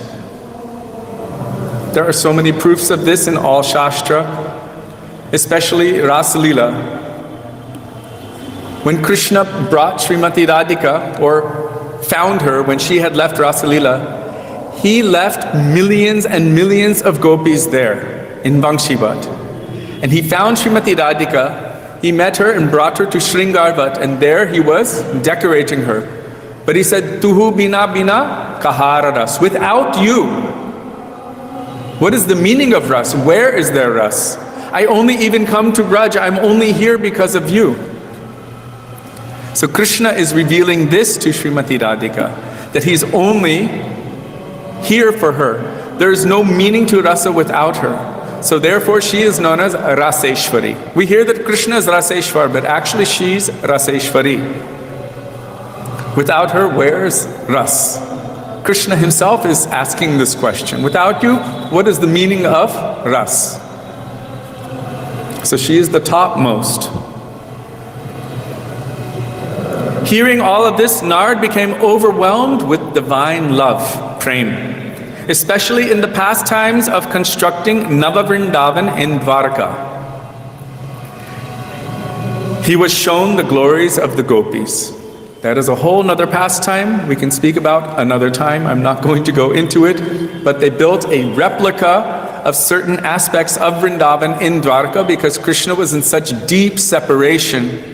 There are so many proofs of this in all Shastra, especially Rasa Leela. When Krishna brought Srimati Radhika, or found her when she had left Rasa Leela, he left millions and millions of gopis there in Vangshivat. And he found Srimati Radhika, he met her and brought her to Shringarvat, and there he was decorating her. But he said, Tuhu bina bina kahara ras. Without you, what is the meaning of ras? Where is there ras? I only even come to Braj, I'm only here because of you. So Krishna is revealing this to Srimati Radhika, that he's only here for her. There is no meaning to rasa without her. So therefore she is known as Raseshwari. We hear that Krishna is Raseshwar, but actually she's Raseshwari. Without her, where's Ras? Krishna himself is asking this question. Without you, what is the meaning of Ras? So she is the topmost. Hearing all of this, Nard became overwhelmed with divine love, prem, especially in the pastimes of constructing Navavrindavan in Dwarka. He was shown the glories of the gopis. That is a whole nother pastime we can speak about another time. I'm not going to go into it, but they built a replica of certain aspects of Vrindavan in Dwarka because Krishna was in such deep separation.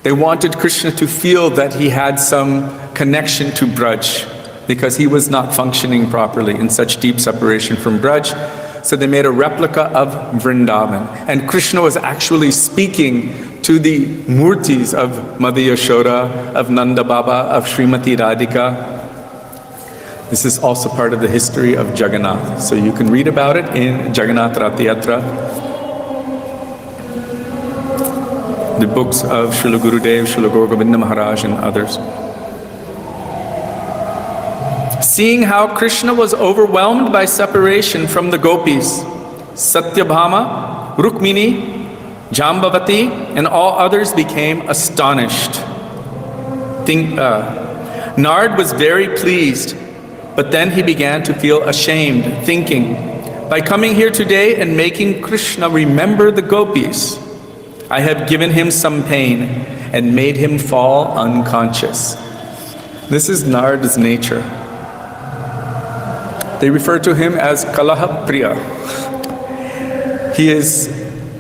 They wanted Krishna to feel that he had some connection to Braj because he was not functioning properly in such deep separation from Braj. So they made a replica of Vrindavan. And Krishna was actually speaking to the murtis of Mother Yashoda, of Nanda Baba, of Srimati Radhika. This is also part of the history of Jagannath. So you can read about it in Jagannath Rathayatra. The books of Srila Gurudev, Srila Gaur Govinda Maharaj and others. Seeing how Krishna was overwhelmed by separation from the gopis, Satyabhama, Rukmini, Jambavati, and all others became astonished. Nard was very pleased, but then he began to feel ashamed, thinking, by coming here today and making Krishna remember the gopis, I have given him some pain and made him fall unconscious. This is Nard's nature. They refer to him as Kalaha Priya. He is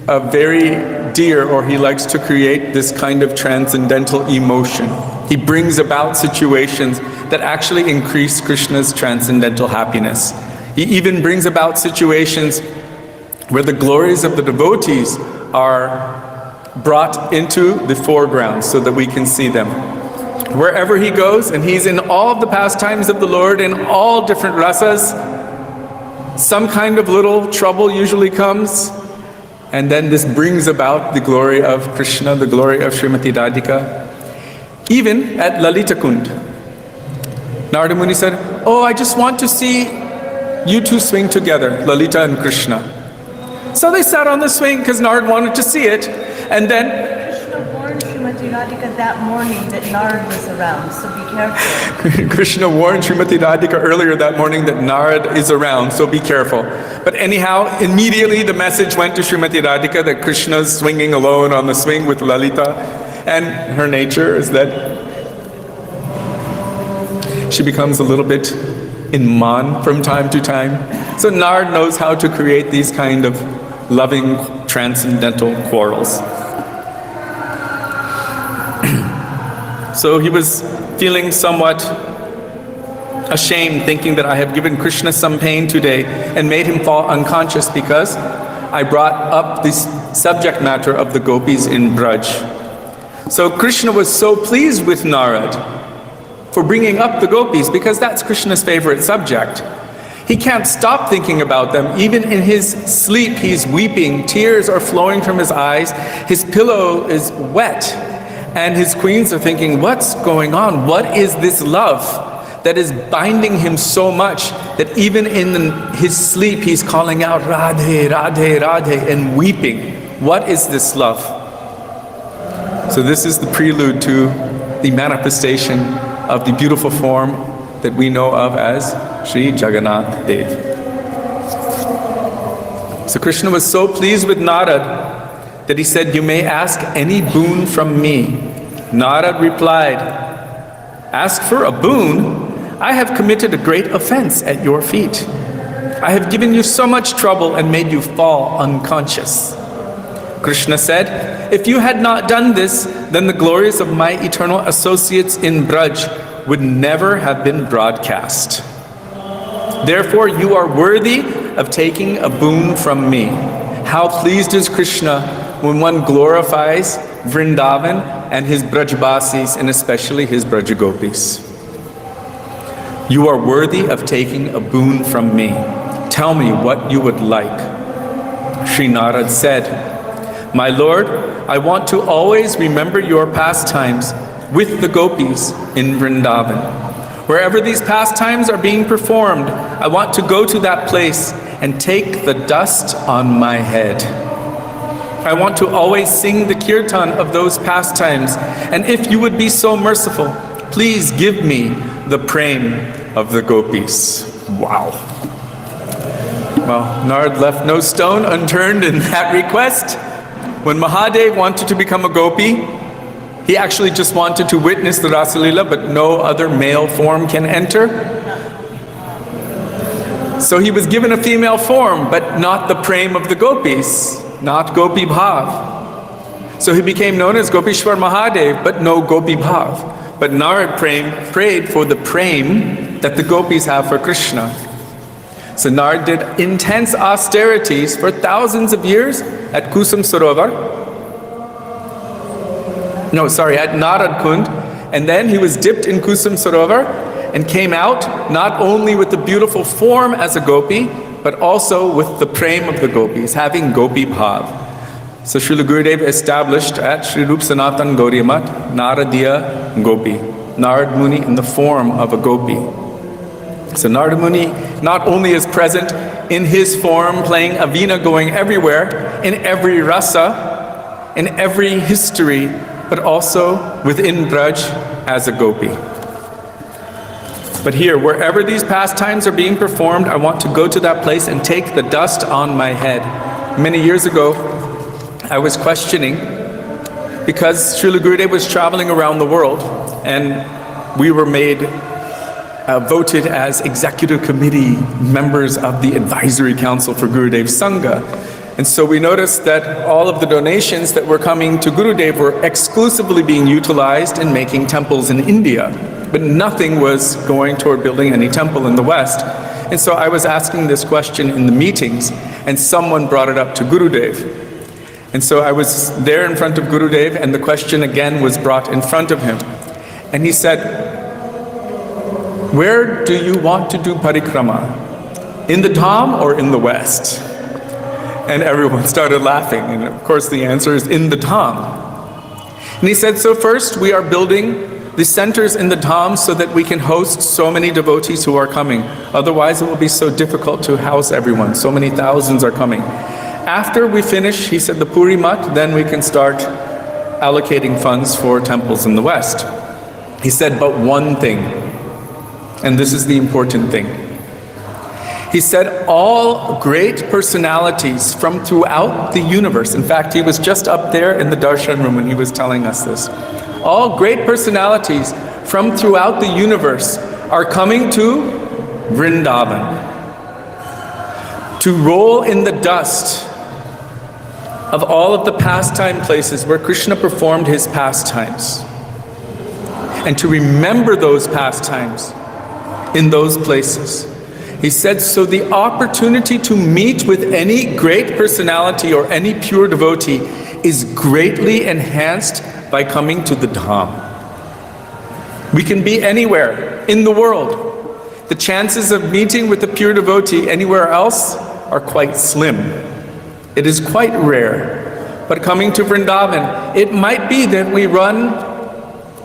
a very dear, or he likes to create this kind of transcendental emotion. He brings about situations that actually increase Krishna's transcendental happiness. He even brings about situations where the glories of the devotees are brought into the foreground so that we can see them. Wherever he goes, and he's in all of the pastimes of the Lord in all different rasas, some kind of little trouble usually comes, and then this brings about the glory of Krishna, the glory of Srimati Radhika. Even at Lalita Kund, Narada Muni said, oh, I just want to see you two swing together, Lalita and Krishna. So they sat on the swing because Narada wanted to see it, and then Krishna warned Srimati Radhika that morning that Narad was around, so be careful. Krishna warned Srimati Radhika earlier that morning that Narad is around, so be careful. But anyhow, immediately the message went to Srimati Radhika that Krishna's swinging alone on the swing with Lalita, and her nature is that she becomes a little bit in man from time to time. So Narad knows how to create these kind of loving, transcendental quarrels. So he was feeling somewhat ashamed, thinking that I have given Krishna some pain today and made him fall unconscious because I brought up this subject matter of the gopis in Braj. So Krishna was so pleased with Narad for bringing up the gopis because that's Krishna's favorite subject. He can't stop thinking about them. Even in his sleep, he's weeping. Tears are flowing from his eyes. His pillow is wet. And his queens are thinking, what's going on? What is this love that is binding him so much that even in his sleep, he's calling out, Radhe, Radhe, Radhe, and weeping. What is this love? So this is the prelude to the manifestation of the beautiful form, that we know of as Sri Jagannath Dev. So Krishna was so pleased with Narad that he said, "You may ask any boon from me." Narad replied, "Ask for a boon? I have committed a great offense at your feet. I have given you so much trouble and made you fall unconscious." Krishna said, "If you had not done this, then the glories of my eternal associates in Braj would never have been broadcast. Therefore, you are worthy of taking a boon from me." How pleased is Krishna when one glorifies Vrindavan and his Brajbasis, and especially his Brajagopis. "You are worthy of taking a boon from me. Tell me what you would like." Sri Narad said, "My Lord, I want to always remember your pastimes with the gopis in Vrindavan. Wherever these pastimes are being performed, I want to go to that place and take the dust on my head. I want to always sing the kirtan of those pastimes, and if you would be so merciful, please give me the prem of the gopis." Wow. Well, Narad left no stone unturned in that request. When Mahadev wanted to become a gopi, he actually just wanted to witness the Rasa Leela, but no other male form can enter. So he was given a female form, but not the prem of the gopis, not Gopi Bhav. So he became known as Gopishwar Mahadev, but no Gopi Bhav. But Narad prayed for the prem that the gopis have for Krishna. So Narad did intense austerities for thousands of years at Kusum Sarovar. At Narad Kund. And then he was dipped in Kusum Sarovar and came out not only with the beautiful form as a gopi, but also with the prem of the gopis, having Gopi Bhav. So Srila Gurudev established at Sri Rup Sanatan Gauriya Math, Naradiya Gopi, Narad Muni in the form of a gopi. So Narad Muni not only is present in his form, playing a veena, going everywhere, in every rasa, in every history, but also within Braj as a gopi. But here, wherever these pastimes are being performed, I want to go to that place and take the dust on my head. Many years ago, I was questioning, because Srila Gurudev was traveling around the world, and we were voted as executive committee members of the advisory council for Gurudev Sangha. And so we noticed that all of the donations that were coming to Gurudev were exclusively being utilized in making temples in India, but nothing was going toward building any temple in the West. And so I was asking this question in the meetings, and someone brought it up to Gurudev. And so I was there in front of Gurudev, and the question again was brought in front of him. And he said, "Where do you want to do parikrama? In the Dham or in the West?" And everyone started laughing, and of course the answer is in the Dham. And he said, "So first we are building the centers in the Dham so that we can host so many devotees who are coming. Otherwise it will be so difficult to house everyone. So many thousands are coming. After we finish," he said, "the Puri Mat, then we can start allocating funds for temples in the West." He said, "But one thing, and this is the important thing." He said, "All great personalities from throughout the universe," in fact, he was just up there in the darshan room when he was telling us this. "All great personalities from throughout the universe are coming to Vrindavan to roll in the dust of all of the pastime places where Krishna performed his pastimes, and to remember those pastimes in those places." He said, so the opportunity to meet with any great personality or any pure devotee is greatly enhanced by coming to the Dham. We can be anywhere in the world. The chances of meeting with a pure devotee anywhere else are quite slim. It is quite rare. But coming to Vrindavan, it might be that we run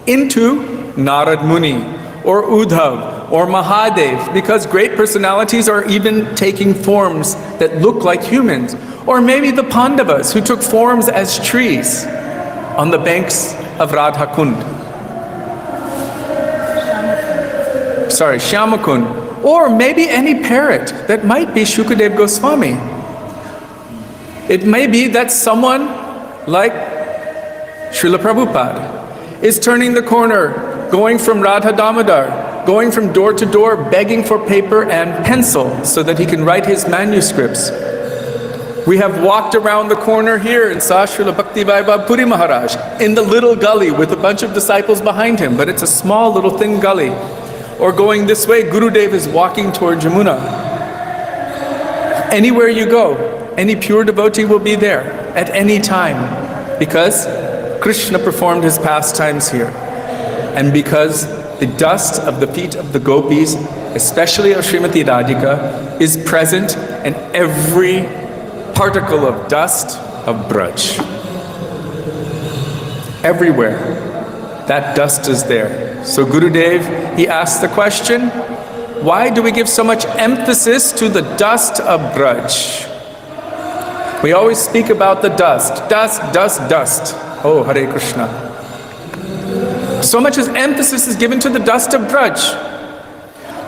into Narad Muni or Uddhav or Mahadev, because great personalities are even taking forms that look like humans. Or maybe the Pandavas, who took forms as trees on the banks of Radha Kund. Shyamakund, or maybe any parrot that might be Shukadev Goswami. It may be that someone like Srila Prabhupada is turning the corner, going from Radha Damodar, going from door to door, begging for paper and pencil so that he can write his manuscripts. We have walked around the corner here and saw Srila Bhakti Vaibhav Puri Maharaj in the little gully with a bunch of disciples behind him, but it's a small little thin gully. Or going this way, Gurudev is walking toward Jamuna. Anywhere you go, any pure devotee will be there at any time, because Krishna performed his pastimes here. And because the dust of the feet of the gopis, especially of Srimati Radhika, is present in every particle of dust of Braj. Everywhere, that dust is there. So Gurudev, he asked the question, why do we give so much emphasis to the dust of Braj? We always speak about the dust. Dust, dust, dust. Oh, Hare Krishna. So much as emphasis is given to the dust of Braj.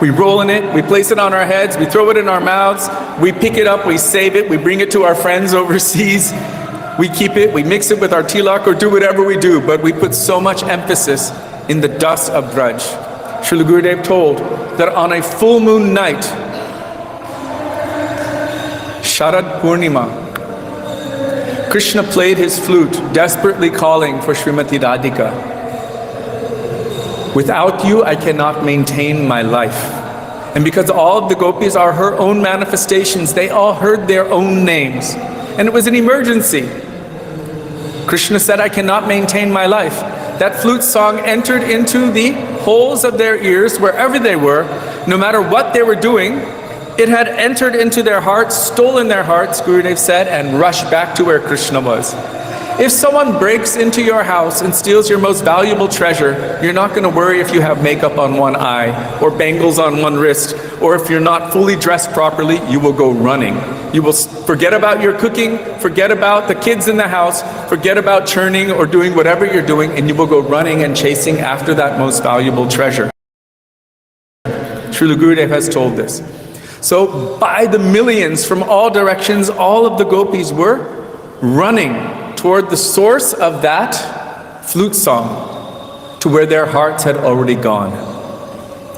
We roll in it, we place it on our heads, we throw it in our mouths, we pick it up, we save it, we bring it to our friends overseas, we keep it, we mix it with our tilak or do whatever we do, but we put so much emphasis in the dust of Braj. Srila Gurudev told that on a full moon night, Sharad Purnima, Krishna played his flute, desperately calling for Srimati Radhika. Without you, I cannot maintain my life. And because all of the gopis are her own manifestations, they all heard their own names. And it was an emergency. Krishna said, I cannot maintain my life. That flute song entered into the holes of their ears, wherever they were, no matter what they were doing. It had entered into their hearts, stolen their hearts, Gurudev said, and rushed back to where Krishna was. If someone breaks into your house and steals your most valuable treasure, you're not going to worry if you have makeup on one eye, or bangles on one wrist, or if you're not fully dressed properly, you will go running. You will forget about your cooking, forget about the kids in the house, forget about churning or doing whatever you're doing, and you will go running and chasing after that most valuable treasure. Srila Gurudev has told this. So by the millions from all directions, all of the gopis were running toward the source of that flute song, to where their hearts had already gone.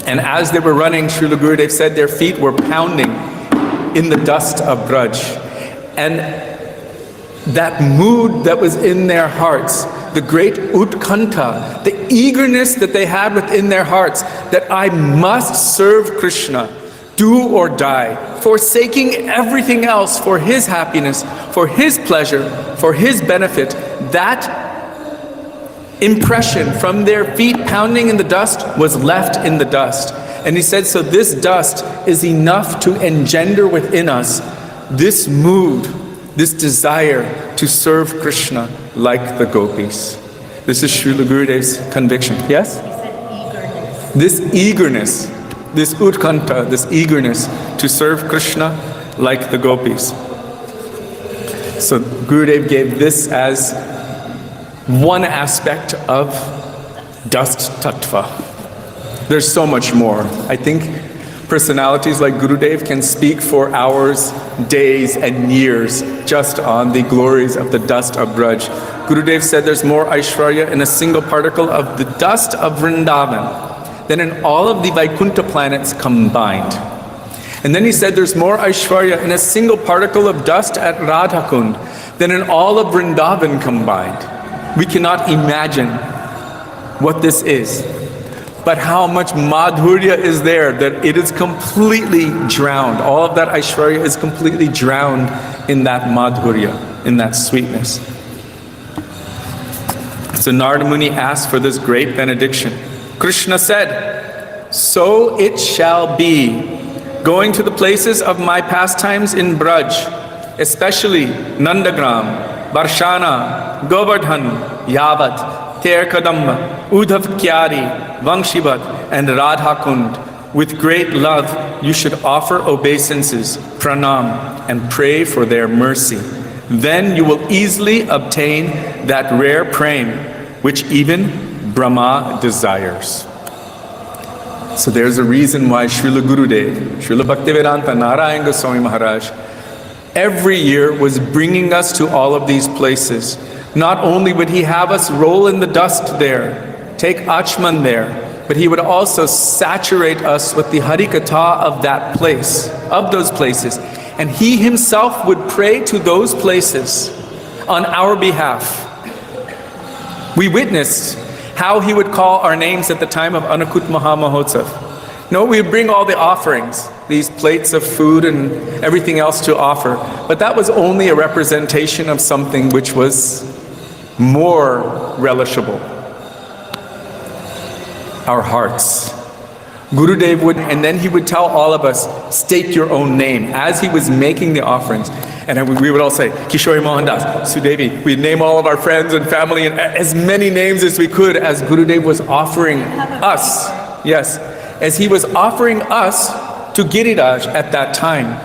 And as they were running, Srila Gurudev said their feet were pounding in the dust of Braj. And that mood that was in their hearts, the great utkanta, the eagerness that they had within their hearts, that I must serve Krishna, do or die, forsaking everything else for his happiness, for his pleasure, for his benefit. That impression from their feet pounding in the dust was left in the dust. And he said, so this dust is enough to engender within us this mood, this desire to serve Krishna like the gopis. This is Srila Gurudev's conviction. Yes? He said eagerness. This eagerness, this utkanta, this eagerness to serve Krishna like the gopis. So Gurudev gave this as one aspect of dust tattva. There's so much more. I think personalities like Gurudev can speak for hours, days, and years just on the glories of the dust of Braj. Gurudev said there's more Aishwarya in a single particle of the dust of Vrindavan than in all of the Vaikuntha planets combined. And then he said there's more Aishwarya in a single particle of dust at Radhakund than in all of Vrindavan combined. We cannot imagine what this is, but how much madhurya is there that it is completely drowned. All of that Aishwarya is completely drowned in that madhurya, in that sweetness. So Narada Muni asked for this great benediction. Krishna said, so it shall be. Going to the places of my pastimes in Braj, especially Nandagram, Barshana, Govardhan, Yavat, Terkadamba, Udhav Kyari, Vangshivat, and Radhakund, with great love you should offer obeisances, pranam, and pray for their mercy. Then you will easily obtain that rare prem which even Brahma desires. So there's a reason why Srila Gurudev, Srila Bhaktivedanta Narayan Goswami Maharaj, every year was bringing us to all of these places. Not only would he have us roll in the dust there, take Achman there, but he would also saturate us with the Harikatha of that place, of those places. And he himself would pray to those places on our behalf. We witnessed how he would call our names at the time of Anakut Maha Mahotsav. No, we would bring all the offerings, these plates of food and everything else to offer. But that was only a representation of something which was more relishable. Our hearts. Gurudev would, and then he would tell all of us, state your own name as he was making the offerings. And we would all say, Kishori Mohan Das, Sudevi. We'd name all of our friends and family and as many names as we could as Gurudev was offering us. Yes, as he was offering us to Giriraj at that time.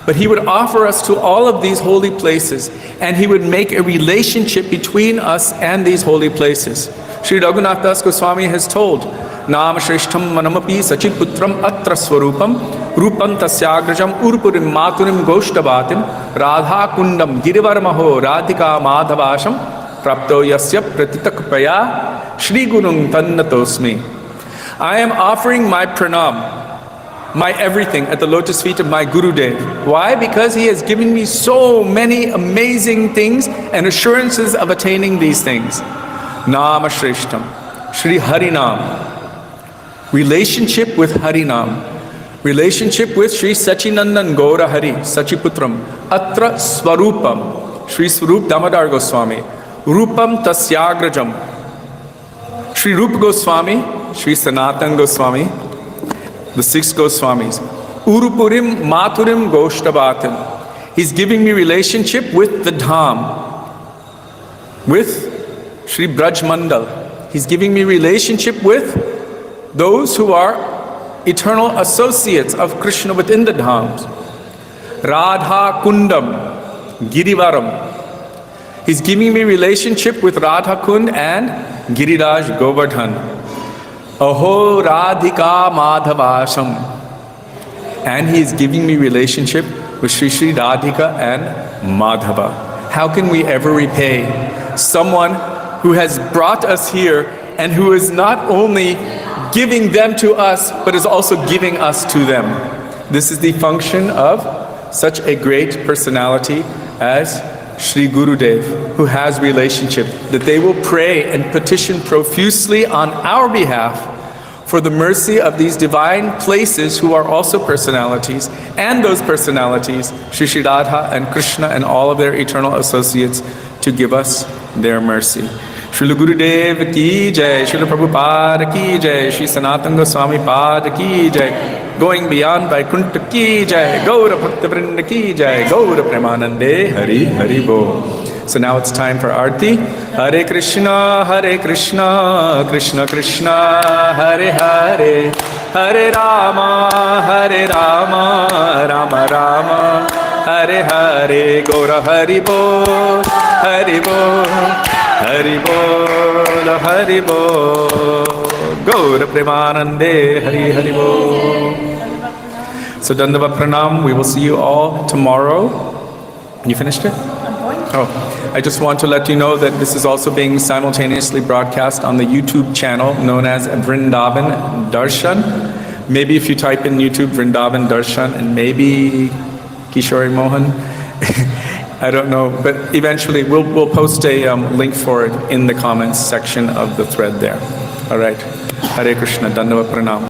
But he would offer us to all of these holy places, and he would make a relationship between us and these holy places. Sri Raghunath Das Goswami has told, Nam Shrishtham Manamapi Sachit Putram Atra Swarupam Rupam Tasyagrajam Urpurim Maturim Goshtavatim Radha Kundam Girivaramaho Radhika Madhavasham Prapto Yasya Pratitakpaya Shri Gurung Tannatosmi. I am offering my pranam, my everything at the lotus feet of my Gurudev. Why? Because he has given me so many amazing things and assurances of attaining these things. Nama Shrishtham, Shri Harinam. Relationship with Harinam. Relationship with Sri Sachinandan Gaura Hari, Sachiputram. Atra Swarupam, Sri Swarup Damodar Goswami. Rupam Tasyagrajam. Sri Rupa Goswami, Sri Sanatan Goswami, the 6 Goswamis. Urupurim Maturim Goshtavatim. He's giving me relationship with the Dham, with Sri Braj Mandal. He's giving me relationship with those who are eternal associates of Krishna within the Dhams. Radha Kundam, Girivaram. He's giving me relationship with Radha Kund and Giriraj Govardhan. Aho Radhika Madhavasham. And he's giving me relationship with Sri Sri Radhika and Madhava. How can we ever repay someone who has brought us here and who is not only giving them to us, but is also giving us to them? This is the function of such a great personality as Sri Gurudev, who has relationship, that they will pray and petition profusely on our behalf for the mercy of these divine places who are also personalities, and those personalities, Sri Sri Radha and Krishna and all of their eternal associates, to give us their mercy. Srila Gurudev ki jai, Srila Prabhupada ki jai, Sri Sanatana Goswami Pada ki jai, going beyond Vaikuntha ki jai, Gaura Bhakta Vrinda ki jai, Gaura Premanande, Hari Hari Bo. So now it's time for Aarti. Hare Krishna, Krishna Krishna, Hare Hare, Hare Rama, Rama Rama, Hare Hare, Gaura Hari Bo, Hari Bo, Hari Bo, Hari Bo, Gaura Premanande, Hari Hari Bo. So Dandava Pranam, we will see you all tomorrow. You finished it? Oh, I just want to let you know that this is also being simultaneously broadcast on the YouTube channel known as Vrindavan Darshan. Maybe if you type in YouTube Vrindavan Darshan and maybe Kishori Mohan, I don't know, but eventually we'll post a link for it in the comments section of the thread there. All right. Hare Krishna, Dandava Pranam.